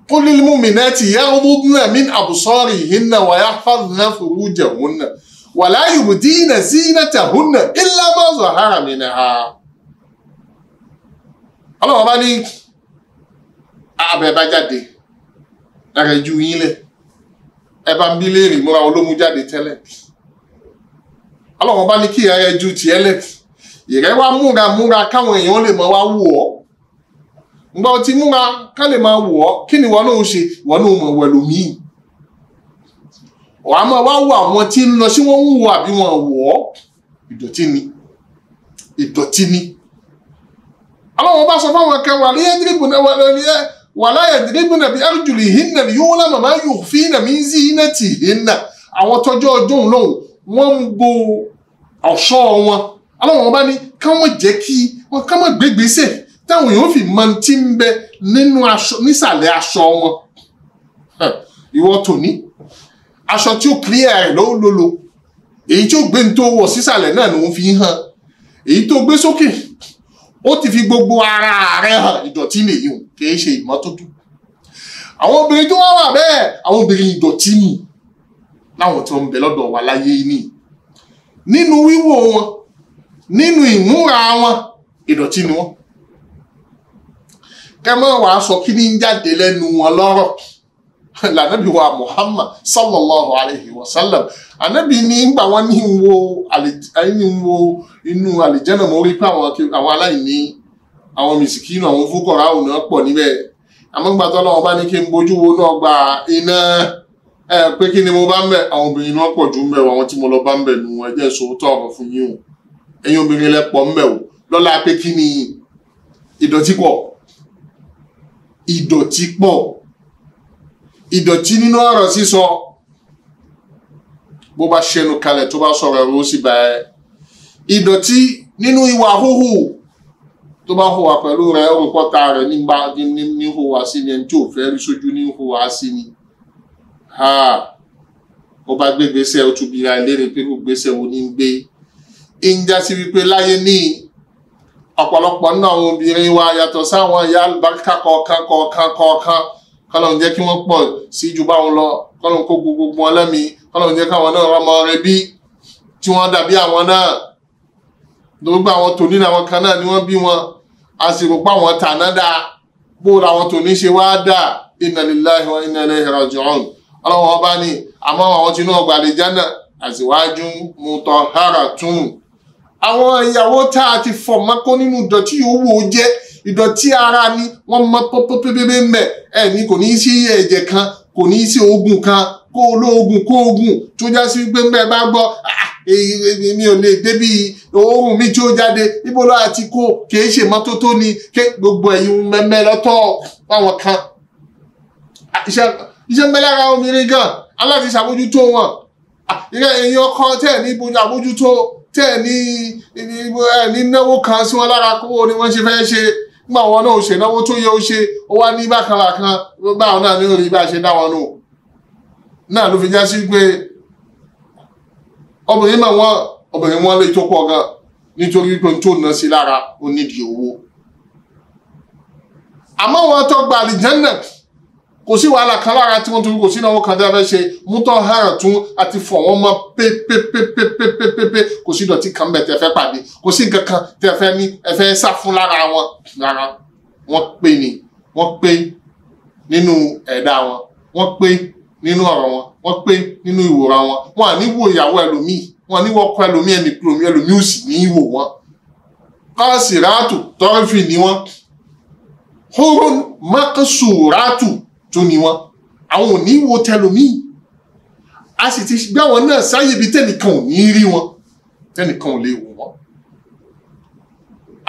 قل للمؤمنات يغضضن من أبصارهن ويحفظن فروجهن ولا يبدين زينتهن إلا ما ظهر منها Ọlọ́run bá ní abẹ́ bá jáde lára ju yín lẹ̀ ẹ bá ń bí léèrè múra olómú jáde tẹ́lẹ̀ Ọlọ́run bá ní kí ara ju tiẹ̀ lẹ̀ ìrẹ́ wá múra káwọn èèyàn lè mọ wá wò ọ́ ǹgbà tí múra ká lè máa wò ọ́ kí ni wọ́n náà ṣe wọ́n náà mọ̀ wẹ̀lú míì wàá máa wá wò àwọn tí ń lọ sí wọ́n ń wò àbí wọ́n wò ọ́ ìdọ̀tí ni Ọlọ́run bá sọ fáwọn kan wà láyé dìrìbùnà bí arjùlì hinna yóò lámà máa yóò fi hinna mí sí hinna tì hinna àwọn tọ́jọ́ ọjọ́ lọ́hùn wọ́n ń bo ọ̀ṣọ́ wọn Ọlọ́run bá ní káwọn jẹ́ kí wọ́n ká má gbégbèsè táwọn èèyàn fi mọ tí ń bẹ nínú aṣọ nísàlẹ̀ aṣọ wọn ìwọ tòní aṣọ tí ó clear rẹ̀ lólolo èyí tí ó gbé ní tó wọ̀ sísàlẹ̀ náà ni wọ́n fi hàn èyí tó gbé sókè ó ti fi gbogbo ara rẹ̀ hàn ìdọ̀tí nìyí kìí ṣe ìmọ́tótó àwọn obìnrin tó wá wà bẹ́ẹ̀ àwọn obìnrin ìdọ̀tí ni láwọn tí wọ́n ń bẹ lọ́dọ̀ wa láyé ní nínú wíwò wọn nínú ìmúra wọn ìdọ̀tí ni wọ́n kẹ́mọ́ wàá sọ kí ní ń jáde lẹ́nu wọn lọ́rọ̀ lànàbí wa Muhammad sallallahu alayhi wa sallam ànábì ní gbà wọ́n ní wo inú àlìjẹ́nà mọ́ rí pé àwọn aláìní àwọn mìsìkínù àwọn fúkọ̀rá òun náà pọ̀ níbẹ̀ àmọ́gbàtọ́ lọ́wọ́ bá ní kí n bójú wo náà gba iná pé kí ni mo bá ń bẹ̀ àwọn obìnrin náà pọ̀ jù ń bẹ̀ àwọn tí mo lọ bá ń bẹ̀ nù ẹjẹ́ ìṣòótọ́ ọ̀rọ̀ fún yín o ẹ̀yin obìnrin lẹ́pọ̀ ń bẹ̀ o lọ́la pé kí ni ìdọ̀tí pọ̀ ìdọ̀tí nínú ọ̀rọ̀ sísọ bó bá ṣẹnu kalẹ̀ tó bá sọ̀rọ̀ ẹ̀rọ sí bá ẹ ìdọ̀tí nínú ìwà húhù tó bá hùwà pẹ̀lú rẹ̀ orúkọta rẹ̀ ní hùwà sí ni ẹni tí ò fẹ́ rí sójú ní hùwà sí ni ó bá gbégbèsè ó tún bíra ìlérè pé kò gbèsè wo ní gbé ń já sí wípé láyé ní ọ̀pọ̀lọpọ̀ náà àwọn obìnrin wa yàtọ̀ sáwọn ìyá àlùbáríkà kọ̀ọ̀kan kọ́lọ́n jẹ́ kí wọ́n pọ̀ sí ju báwọn lọ kọ́lọ́n kó gbogbo wọn lẹ́mí kọ́lọ́n jẹ́ káwọn náà rọmọ rẹ bí tí wọ́n dàbí àwọn náà lórúkọ àwọn tòní làwọn kan náà ni wọ́n bí wọn a sì rò pé àwọn tàná dá bó làwọn tòní ṣe wá dà inna lillahi wa inna ilayhi raji'un ọlọ́wọ́n ọba ní àmọ́ àwọn tí náà gbàlè jánà azwajun mutahharatun àwọn ìyàwó tá a ti fọ̀ mọ́kó nínú ìdọ̀tí owó jẹ́ ìdọ̀tí ara ni wọ́n mọ́ pọ́pọ́pẹ́pẹ́ mẹ́ ẹ̀ ní kò ní sí ẹ̀jẹ̀ kan kò ní sí oògùn kan kó olóògùn kó oògùn tó já sí pé mẹ́ bá gbọ́ mi ò lè débi òórùn mi tí ó jáde níbo ló àti kó kìí ṣe mọ́tótó ni gbogbo ẹ̀yìn mẹ́mẹ́ lọ́tọ̀ fáwọn kan iṣẹ́ mẹ́lára obìnrin gan aláti ṣàbójútó wọn èèyàn ọkọ tẹ̀ ní àbójútó tẹ́ ní náwó kan sí wọn lára kówó ni wọ́n ṣe fẹ́ ṣe nígbà wọn náà ṣe náwó tó yẹ ó ṣe ó wá ní bákan báwọn náà ní orí bá ṣe dáwọn náà ló fi já sí pé obìnrin wọn lè tó pọ̀ gan nítorí pé tó ná sí lára ó nídìí owó àmọ́ wọn tó gba àlìjẹ́nà kò sí wàhálà kan lára tí wọ́n torí kò sí náwó kan tí a fẹ́ ṣe mútọ́ hàrà tún àti fọ̀ wọ́n mọ́ pépépépépépépé kò sí ìdọ̀tí kan bẹ̀ tẹ́ fẹ́ pàdé kò sí nǹkan kan tẹ́ fẹ́ ní ẹ fẹ́ sá fún lára wọn rárá wọ́n pé ni wọ́n pé nínú ẹ̀dá wọn wọ́n pé nínú ọ̀rọ̀ wọn wọ́n pé nínú ìwòran wọn wọn à ní wo ìyàwó ẹlòmíì wọn à ní wọ́kọ ẹlòmíì ẹlòmíì ò sì ní ìwò wọn kọ́ọ̀sì ráàtù tọ́rọ́fì ni wọ́n hóró mákàsù ráàtù tó ní wọn àwọn ò ní wo tẹlòmíì a sì ti gbé àwọn náà sáyé ibi tẹ́nìkan ò ní rí wọn tẹ́nìkan ò lè wò wọ́n.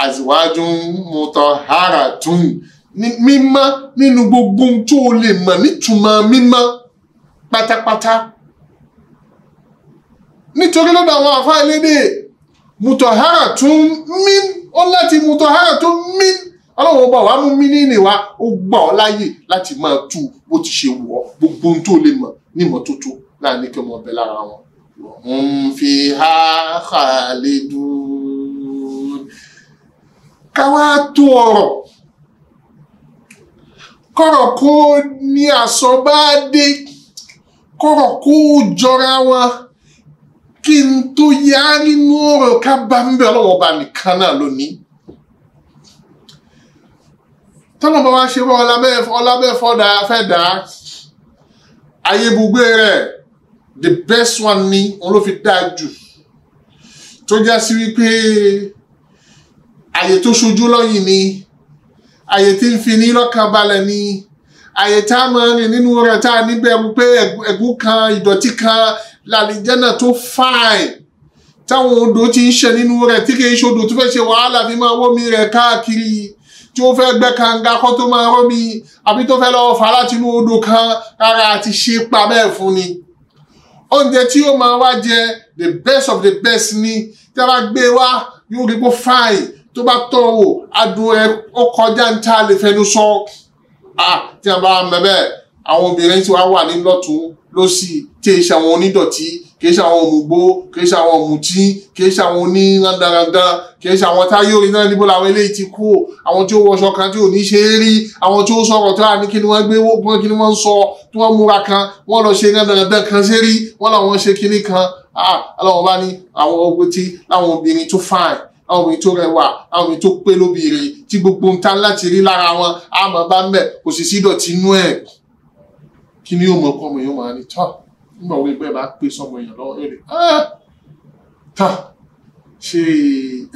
Azwajun mutahharatun mímọ́ nínú gbogbo tó o lè mọ̀ nítumọ̀ mímọ́ pátápátá. Nítorí lọ́dọ̀ àwọn àfáà lédè mutahharatun min ó láti mutahharatun min ọlọ́run ọba wa mú mí ní ìwà ó gbà ọ́ láyè láti máa tú bó ti ṣe wọ̀ gbogbo tó lè mọ̀ nímọ̀ tó tó láàrin kí ọmọ ọbẹ̀ lára wọn. Fiha khalidun. Káwá tó ọ̀rọ̀ kọ́rọ̀ kó ní àsọ̀bádé kọ́rọ̀ kó jọra wọn kí n tó yá nínú ọ̀rọ̀ ká bá ń bẹ̀ ọlọ́wọ́ ọba nìkan náà lónìí. Tọ́lọ̀ bá wá ṣe wọ́n ọlábẹ́ fọ́dà fẹ́ dá ayé bùgbé rẹ̀ the best one ni òun ló fi dáa jù tó já sí wípé ayé tó ṣojú lọ́yìn ni ayé tí ń fi ní lọ́kàn balẹ̀ ni ayé tá a máa rìn nínú rẹ̀ tá a níbẹ̀rù pé ẹ̀gún kan ìdọ̀tí kan lálìjẹ́nà tó fine táwọn odò ti ń ṣe nínú rẹ̀ tí kìí ṣodò tó fẹ́ ṣe wàhálà fi máa wọ́mi rẹ̀ káàkiri tí ó fẹ́ gbẹ́ kànga kó tó máa rọ́mi àbí tó fẹ́ lọ́ọ́ fà láti inú odò kan rárá àti ṣe pa bẹ́ẹ̀ fún ni. Oúnjẹ tí ó máa wá jẹ the best of the best ni tí a bá gbé wá yóò rí kó fine tó bá tọ́ wò adùn ẹ̀ ó kọjá ń ta lè fẹnu sọ. Tí a bá mẹ́bẹ́ àwọn obìnrin tí wàá wà ní lọ́tún lọ́sì tí èyí ṣe àwọn onídọ̀tí kìí ṣe àwọn òmùgbó kìí ṣe àwọn òmùtí kìí ṣe àwọn onírandarandan kìí ṣe àwọn táyé orin náà níbo làwọn eléyìí ti kú àwọn tí ó wọṣọ kan tí ò ní ṣe é rí àwọn tí ó sọ̀rọ̀ tó wà ní kí ni wọ́n gbé wọ́n kí ni wọ́n ń sọ tí wọ́n múra kan wọ́n lọ ṣe randarandan kan ṣe rí wọ́n làwọn ṣe kinní kan aláwọ̀ bá ní àwọn ogun tí láwọn obìnrin tó fine àwọn obìnrin tó rẹwà àwọn obìnrin tó pé lóbìnrin tí gbogbo ń ta láti rí lára wọn àmọ́ bá ń bẹ̀ kò sì sí ìdọ̀tí inú ẹ̀ kí ni yóò mọ̀ ọkọ ọmọ yóò máa ní tọ́ nígbà wo ẹgbẹ́ bá pé sọmọ èèyàn lọ́wọ́ èrè tá ṣé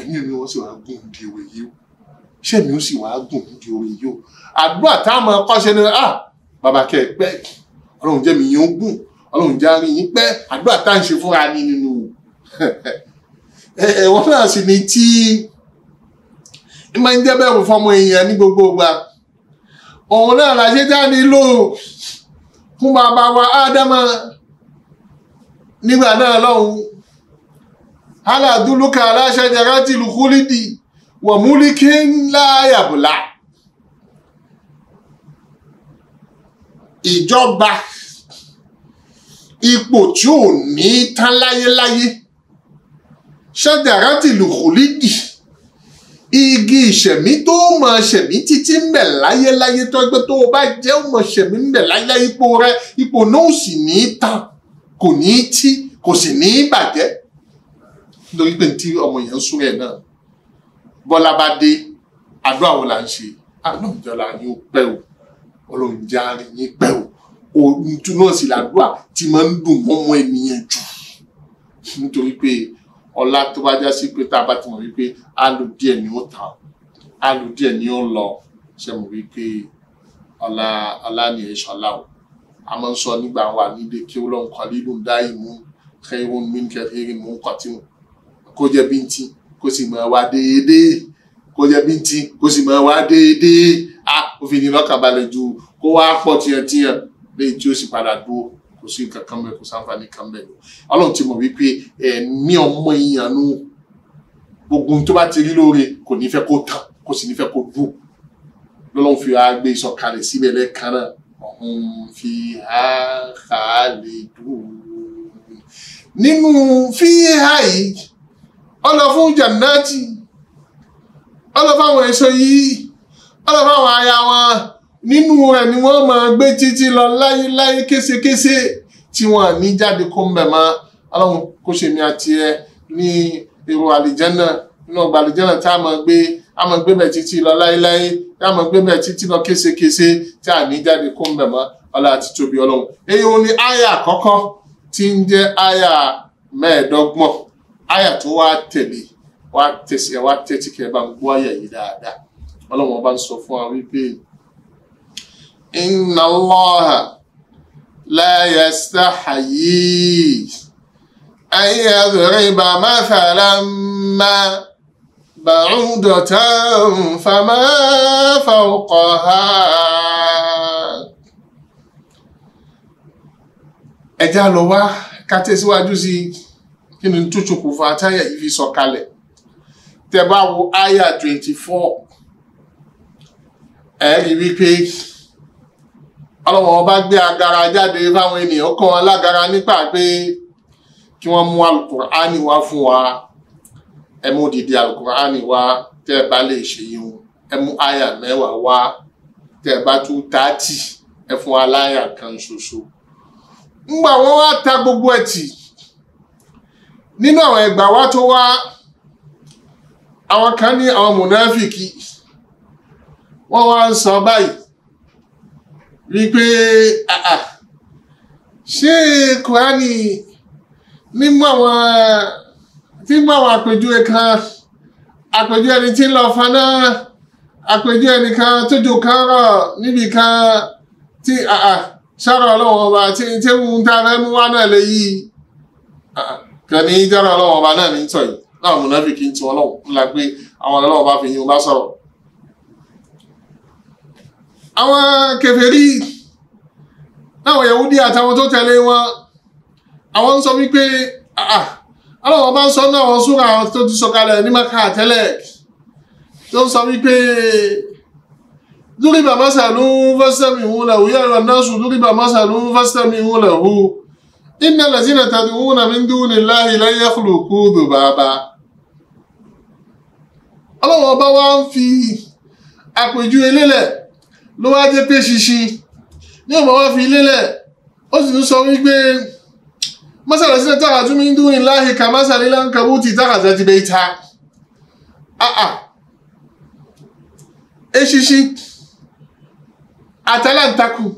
ẹ̀mí mi wọ́n sì wá gùn di òwe yìí o ṣé mi ó sì wá gùn di òwe yìí o àdúrà táwọn kọ́ṣẹ́ ní bàbá kẹ́ ẹ pẹ́ ọlọ́run jẹ́ mi yín ó gùn ọlọ́run jẹ́ àárín yín pẹ́ àdúrà tá à ń ṣe fúnra ní nínú ẹ̀wọ̀n náà sì ni tí ẹ máa ń jẹ́ bẹ̀rù fọmọ èèyàn ní gbogbo ìgbà òun náà la ṣe jáde lò fún bàbá wa Ádámà nígbà náà lọ́hùn aládùlùkà aláṣẹjẹrátì lùkúlìdì wọ̀ múlíkì ńlá yàbùlá ìjọba ipò tí ò ní tán láyéláyé ṣẹjẹrátì lùkúlìdì igi ìṣẹ̀mí tó mọ̀ ṣẹ̀mí títí ń bẹ̀ láyéláyé tó ẹgbẹ́ tó o bá jẹ́ ó mọ̀ ṣẹ̀mí ń bẹ̀ láyé ipò rẹ ipò náà sì ní tán kò ní tí kò sì ní bàjẹ́ nítorí pé tí ọmọ yẹn ń sún ẹ̀ náà bọ́lá bá dé àdúrà wo là ń ṣe àlọ́jọ́lá ni ó pẹ́ o ọlọ́run jẹ́ àárín yín pẹ́ o ohun tún náà sì làdúrà tí máa ń dùn mọ́mọ́ ènìyàn jù nítorí pé ọlá tó bá já sí pé tá a bá ti mọ̀ wípé á lò díẹ̀ ni ó tàn á lò díẹ̀ ni ó lọ ṣe mọ̀ wípé ọlá ni ẹ̀ ṣọlá o a máa ń sọ nígbà wà nílé kí ó lọ́n kọ́ lílù dá ìmú kẹ́hìn mí kẹ́hìn mú kọ́tí kó jẹ́ bíntì kó sì máa wá déédéé kó jẹ́ bíntì kó sì máa wá déédéé ó fi ní lọ́kàn balẹ̀ ju kó wá pọ̀ tiẹ̀tiẹ̀ léyìí tí ó sì padà dúró kò sí nǹkan kan bẹ́ẹ̀ kò sáǹfààní kan bẹ́ẹ̀ ọlọ́run ti mọ̀ wípé ẹ̀mí ọmọ ìyànú gbogbo tó bá ti rí lóore kò ní fẹ́ kó tán kò sì ní fẹ́ kó dùn lọ́lọ́run fi wá gbé ìsọ̀kalẹ̀ síbẹ̀ lẹ́ẹ̀kan náà ọ̀hún fi khalidun nínú fíhà yìí ọlọ fún jannati ọlọ fáwọn èso yìí ọlọ fáwọn aya wọn nínú rẹ̀ ni wọ́n máa gbé títí lọ láyéláyé késekése tí wọ́n ní jáde kó ń bẹ̀ mọ́ ọlọ́run kó ṣe mi àti ẹ ní èrò àlìjẹ́nà nínú ọgbà àlìjẹ́nà tá a máa gbé bẹ̀ títí lọ láyéláyé tá a máa gbé bẹ̀ títí lọ késekése tí a ní jáde kó ń bẹ̀ mọ́ ọlá àti tóbi ọlọ́run èyí ò ní àyà àkọ́kọ́ tí ń jẹ́ àyà 15 àyà tó wá tẹ̀lé wá tẹ́tí kẹ́ bá ń gbọ́ àyà yìí dáadáa ọlọ́run ọba ń sọ fún wa wípé inna Allaha la yastahyi an yadriba mathalan ma ba'udatan fama fawqaha. ẹjá lọ wá ká tẹ̀síwájú sí kí ni tó ṣokùnfà táyà yìí fi sọ̀kalẹ̀. tẹ́ bá wo àyà 24 ẹ rí wípé ọlọ́wọ́n bá gbé agara jáde fáwọn ènìyàn kan alágara nípa pé kí wọ́n mú alukur'ani wá fún wa. ẹ mú dìde alukur'ani wá tẹ́ bá lè ṣe yín. ẹ mú àyà 10 wá tẹ́ bá tú 30 ẹ fún aláyà kan ṣoṣo. ńgbà wọ́n wá ta gbogbo ẹ̀tì nínú àwọn ẹgbà wá tó wá àwọn kan ní àwọn mùnáfìkì wọ́n wá ń sọ báyìí wípé ṣé Kùránì nímú àwọn àpèjúwe kan àpèjúwe ẹni tí ń lọ faná àpèjúwe ẹnìkan tójò kan rọ̀ níbi kan tí sọ̀rọ̀ ọlọ́wọ́ ọba tí ń ta fẹ́ mú wá náà lè yí kàn ní jẹ́rọ ọlọ́wọ́ ọba náà ní tọ̀ yìí náà mùnáfìkì tí wọ́n lọ́wọ́ ńlá pé àwọn ọlọ́wọ́ bá fi yín bá sọ̀rọ̀. àwọn kèfèrí láwọn Yahudi àtàwọn tó tẹ̀lé wọn àwọn ń sọ wípé ọlọ́wọ́ bá ń sọ náà wọn súra tó ti sọ̀kalẹ̀ ní Mákà tẹ́lẹ̀ tó ń sọ wípé ضرب مثل فاستمعوا له يا أيها الناس ضرب مثل فاستمعوا له إن الذين تدعون من دون الله لن يخلقوا ذبابا. Ọlọ́run ọba wa ń fi àpèjúwe lélẹ̀ ló wá jẹ́ pé ṣinṣin ní ọmọ wa fi lélẹ̀ ó sì tún sọ wípé مثل الذين اتخذوا من دون الله كمثل العنكبوت اتخذت بيتا. Eṣinṣin àtàlàntakùn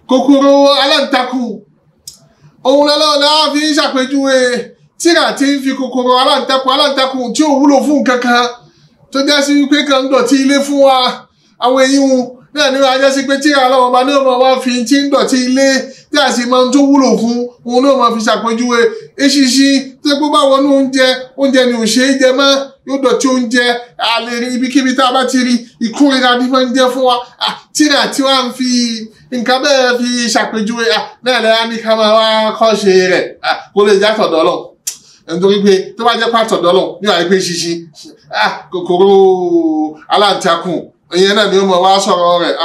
kòkòrò aláǹtakùn ohun lọ́lọ́ọ̀lá fi ń ṣàpèjúwe tíra tí ń fi kòkòrò aláǹtakùn tí ò wúlò fún kankan tó jẹ́ sí wípé kan ń dọ̀tí ilé fún wa àwọn èyí wọn náà ní wàá jẹ́ sí pé tíra ọlọ́wọ́ bá ní ọmọ wa fi tí ń dọ̀tí ilé tí a sì máa ń tó wúlò fún òun náà máa fi ṣàpèjúwe eṣinṣin tó gbó bá wọnú oúnjẹ ni ò ṣe é jẹ mọ́ yóò dọ̀tí oúnjẹ àlè rí ibikíbi tá a bá ti rí ìkórira ní máa ń jẹ́ fún wa tíra tí wọ́n fi nǹkan bẹ́ẹ̀ fi ṣàpèjúwe náà lẹ́yìn ní ká máa wá kọ́ ṣe rẹ̀ kó lè já tọ̀dọ̀ lọ nítorí pé tó bá jẹ́ pàtọ̀dọ̀ lọ ní wàá pé ṣinṣin kòkòrò aláǹtakùn ìyẹn náà ni ó mọ̀ wá sọ̀rọ̀ rẹ̀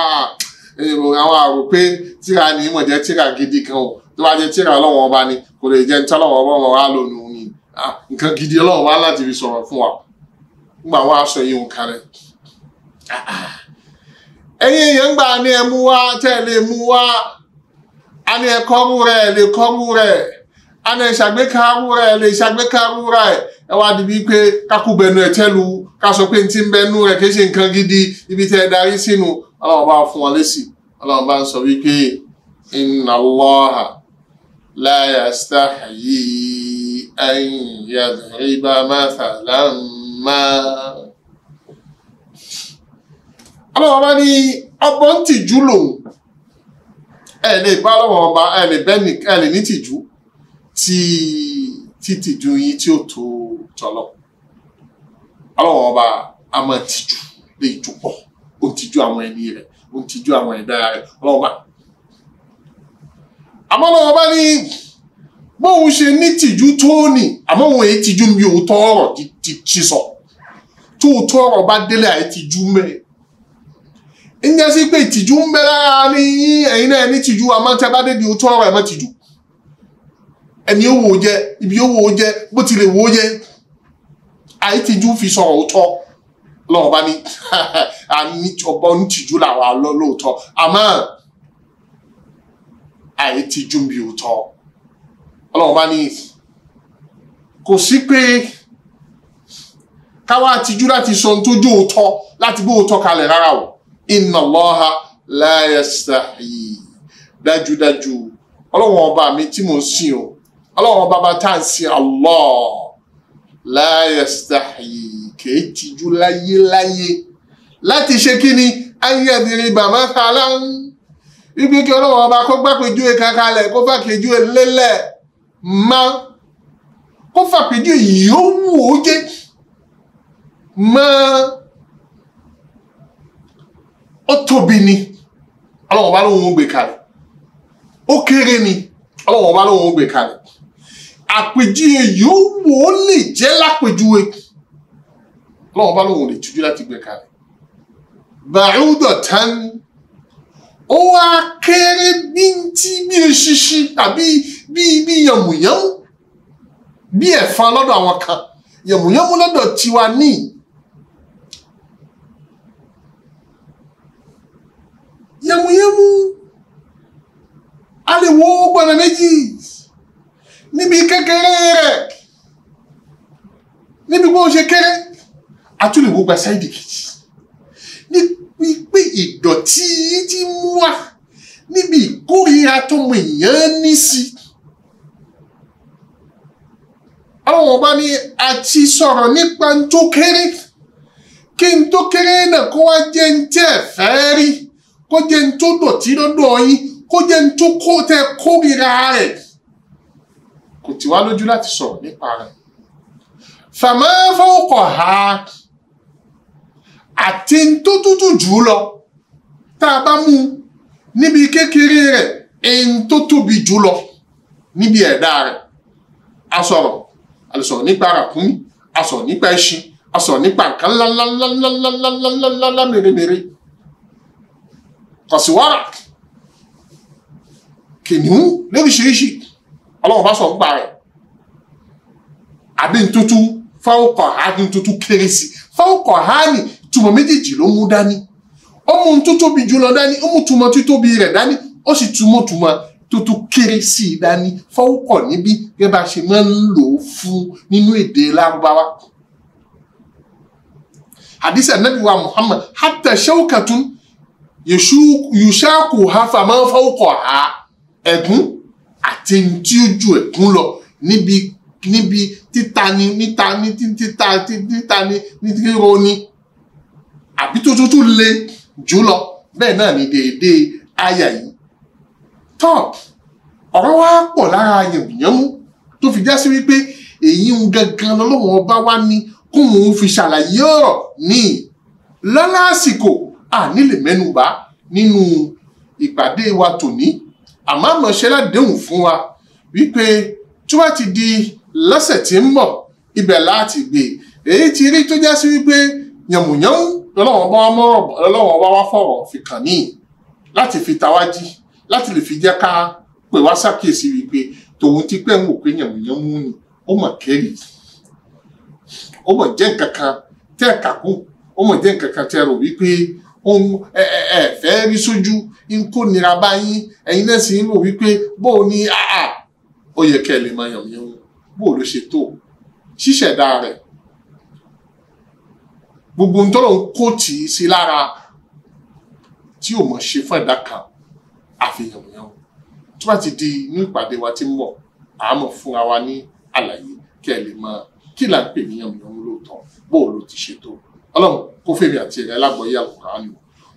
àwọn àrò pé tíra ní mọ̀ jẹ́ tíra gidi kan o tó bá jẹ́ tíra ọlọ́wọ́n ọba ni kò lè jẹ́ ní tọ́lọ́wọ́n ọba wọn wá lónìí ni nǹkan gidi ọlọ́wọ́n wá láti fi sọ̀rọ̀ fún wa nígbà wọn aṣọ yìí ń kalẹ̀. ẹ̀yin èèyàn gbà ní ẹ mú wá tẹ́ lè mú wá a ní ẹ kọ́rú rẹ̀ lè kọ́rú rẹ̀ a ní ẹ ṣàgbékarú rẹ̀ lè ṣàgbékarú rẹ̀ ẹ wá dìbí pé kákú bẹnu ẹ tẹ́lu ká sọ pé ti ń bẹnu rẹ̀ kì í ṣe nǹkan gidi ibi tẹ́ ẹ darí sínú ọlọ́run bá fún wọn lésì ọlọ́run bá ń sọ wípé inna Allaha la yastahyi an yadriba mathalan ma. ọlọ́run bá ní ọgbọ́n ń tìjú lòun ẹ lè bá ọlọ́run ọba ẹ lè ní tìjú tí tìjú yín tí ó tó tọ́lọ̀ ọlọ́run ọba a máa tìjú lè jù pọ̀ ó ń tìjú àwọn ẹni rẹ̀ ó ń tìjú àwọn ẹ̀dá rẹ̀ ọlọ́run ọba àmọ́ ọlọ́run ọba ní bóun ṣe ní tìjú tó ní àmọ́ òun èyí tìjú mi ò tọ́ ọ̀rọ̀ ti sọ tó tọ́ ọ̀rọ̀ bá délé àyè tìjú mẹ́rin ń jẹ́ sí pé ìtìjú ń bẹ lára ní ẹ̀yin náà ní tìjú àmọ́ tẹ́ bá débi òótọ́ ọ̀rọ̀ ẹ̀ mọ́ tìjú ẹni ó wò ó jẹ ibi ó wò ó jẹ bó ti lè wò ó jẹ àyè tìjú fi sọ̀rọ̀ òótọ́ lọ́wọ́ bá ní àní ọba ní tìjú làwọn alọ́ lóòótọ́ àmọ́ àyè tìjú bí òótọ́ lọ́wọ́ bá ní kò sí pé káwá tìjú láti sọ ohun tó jó òótọ́ láti gbé òótọ́ kalẹ̀ rárá o. Inna Allaha la yastahyi dájúdájú ọlọ́wọ́n ọba mi tí mo ń sìn o ọlọ́wọ́n ọba bá tá à ń sìn Allah la yastahyi kìí tìjú láyéláyé láti ṣe kí ni an yadriba mathalan ibi kí ọlọ́run ọba kó gbàpèjúwe kankanlẹ̀ kó fàpèjúwe lélẹ̀ má kó fàpèjúwe yòówù ó jẹ́ má ó tóbi ni ọlọ́run ọba lóhun gbé kalẹ̀ ó kéré ni ọlọ́run ọba lóhun gbé kalẹ̀ àpèjúwe yòówù ó lè jẹ́ lápèjúwe ọlọ́run ọba lóhun lè tújú láti gbé kalẹ̀ ba'udatan ó wá kéré bíntí bí eṣinṣin tàbí bí yàmùyàmù bí ẹ̀fọn lọ́dọ̀ àwọn kan yàmùyàmù lọ́dọ̀ tiwa ní yàmùyàmù a lè wo gbọ́nà méjì níbi kékeré rẹ̀ níbi bó ṣe kéré a tún lè wo gba sáìdì kejì níbi pé ìdọ̀tí tí mú wá níbi ìkórìíra tó mọ èèyàn ní sí àwọn ọba ní a ti sọ̀rọ̀ nípa n tó kéré kí n tó kéré náà kó wá jẹ́ n tẹ́ fẹ́ rí kó jẹ́ n tó dọ̀tí lọ́dọ̀ yín kó jẹ́ n tó kó tẹ́ kórìíra rẹ̀ kò tí wá lójú láti sọ̀rọ̀ nípa rẹ̀ fama fawqaha àti tó tútù jù lọ tá a bá mú níbi kékeré rẹ̀ èyí tó tóbi jù lọ níbi ẹ̀dá rẹ̀ a sọ̀rọ̀ nípa ràkúnmí a sọ̀rọ̀ nípa ẹṣin a sọ̀rọ̀ nípa nǹkan ńláńláńláńláńláńláńlá mèremère kọ̀síwárà kìnìún lóríṣiríṣi ọlọ́run bá sọ̀rọ̀ nípa rẹ̀ àbí ntutu fawqaha ntutu kéré sí fawqaha ni túmọ̀ méjèèjì ló mú dání ó mú tó tóbi jùlọ dání ó mú túmọ̀ tó tóbi rẹ̀ dání ó sì túmọ̀ tó kéré sí dání fawqa níbí gẹ́gẹ́ bá ṣe máa ń lò ó fún nínú èdè lárúbáwá hadith anabi wa muhammad hatta shawkatun yushaquha fama fawqaha ẹ̀gún àti tí ó ju ẹ̀gún lọ níbi títani ríro ni àbí tó le jùlọ bẹ́ẹ̀ náà ni déédé àyà yìí tọ́ ọ̀rọ̀ wá pọ̀ lára yẹ̀mùyẹ́mú tó fi já sí wípé èyí ń gangan lọ́lọ́wọ́ ọba wá ní kóhun fi ṣàlàyé ọ̀rọ̀ ní lọ́lá àsìkò nílè mẹ́nubà nínú ìpàdé wa tòní àmọ́ àmọ̀ṣẹ́ ládéhùn fún wa wípé tí wọ́n ti di lọ́sẹ̀ tí ń bọ̀ ibẹ̀ láti gbé èyí ti rí tó já sí wípé yànmùyánmú lọ́lọ́wọ́ bá wá fọ̀rọ̀ fi kàn ní láti fi tawájí láti lè fi jẹ́ ká pè wá ṣàkíyèsí wípé tòun ti pẹ́ ń wò pé yànmùyánmú ni ó mọ̀ kéré ó mọ̀ jẹ́ nǹkan kan tẹ́ ẹ̀ka kún ó mọ̀ jẹ́ nǹkan kan tẹ́ rò wípé ohun fẹ́ rí sójú ń kó nira báyìí ẹ̀yin náà sì ń rò wípé bó o ní ó yẹ kẹ́ ẹ lè máa yànmùyánmú bó o ló ṣe tó ṣíṣẹ̀dá rẹ̀ gbogbo ń tọ́lọ̀ ń kó tì í sí lára tí ò mọ̀ ṣe fún ẹ̀dá kan àfihàn yẹn tó bá ti di inú ìpàdé wa tí ń bọ̀ àmọ̀ fúnra wa ní àlàyé kí ẹ lè mọ kí là ń pè ní yànmùyánmú lóòótọ́ bó o ló ti ṣètò ọlọ́run kó fèrè àti ẹ̀rẹ́ lágbọ̀ọ́yé àlùkùránì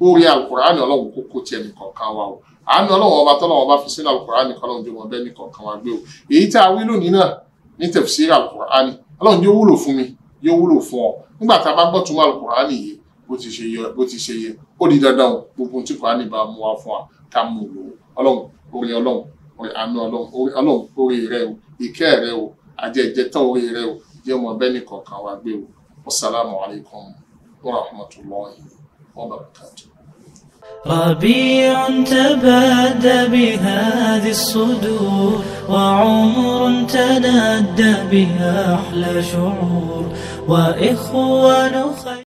orí àlùkùránì ọlọ́run kó kó tiẹ̀ nìkọ̀ọ̀kan wa o àánú ọlọ́run ọba tọ́lọ́run ọba fi sínú àlùkùránì kọ́lọ́run jọmọ bẹ́ẹ̀ nìkọ̀ọ̀kan wa gbé o èyí tá a wí lónìí náà ní tafsir àlùkùránì ọlọ́run yóò wúlò fún mi yóò wúlò fún ọ nígbà tá a bá gbọ́ túmọ̀ àlùkùránì yìí bó ti ṣe yẹ ó di dandan gbogbo tí kùránì bá mú wa fún wa ká mú lò ọlọ́run orí ọlọ́run orí àánú ọlọ́run orí rẹ o ìkẹ́ rẹ o àjẹjẹtàn orí rẹ o jẹ́ ọmọ bẹ́ẹ̀ nìkọ̀ọ̀kan wa gbé o wassalamu alaikum wa rahmatullahi wa barakatuh. ربيع تبادى بهذه الصدور وعمر تنادى بها أحلى شعور وإخوان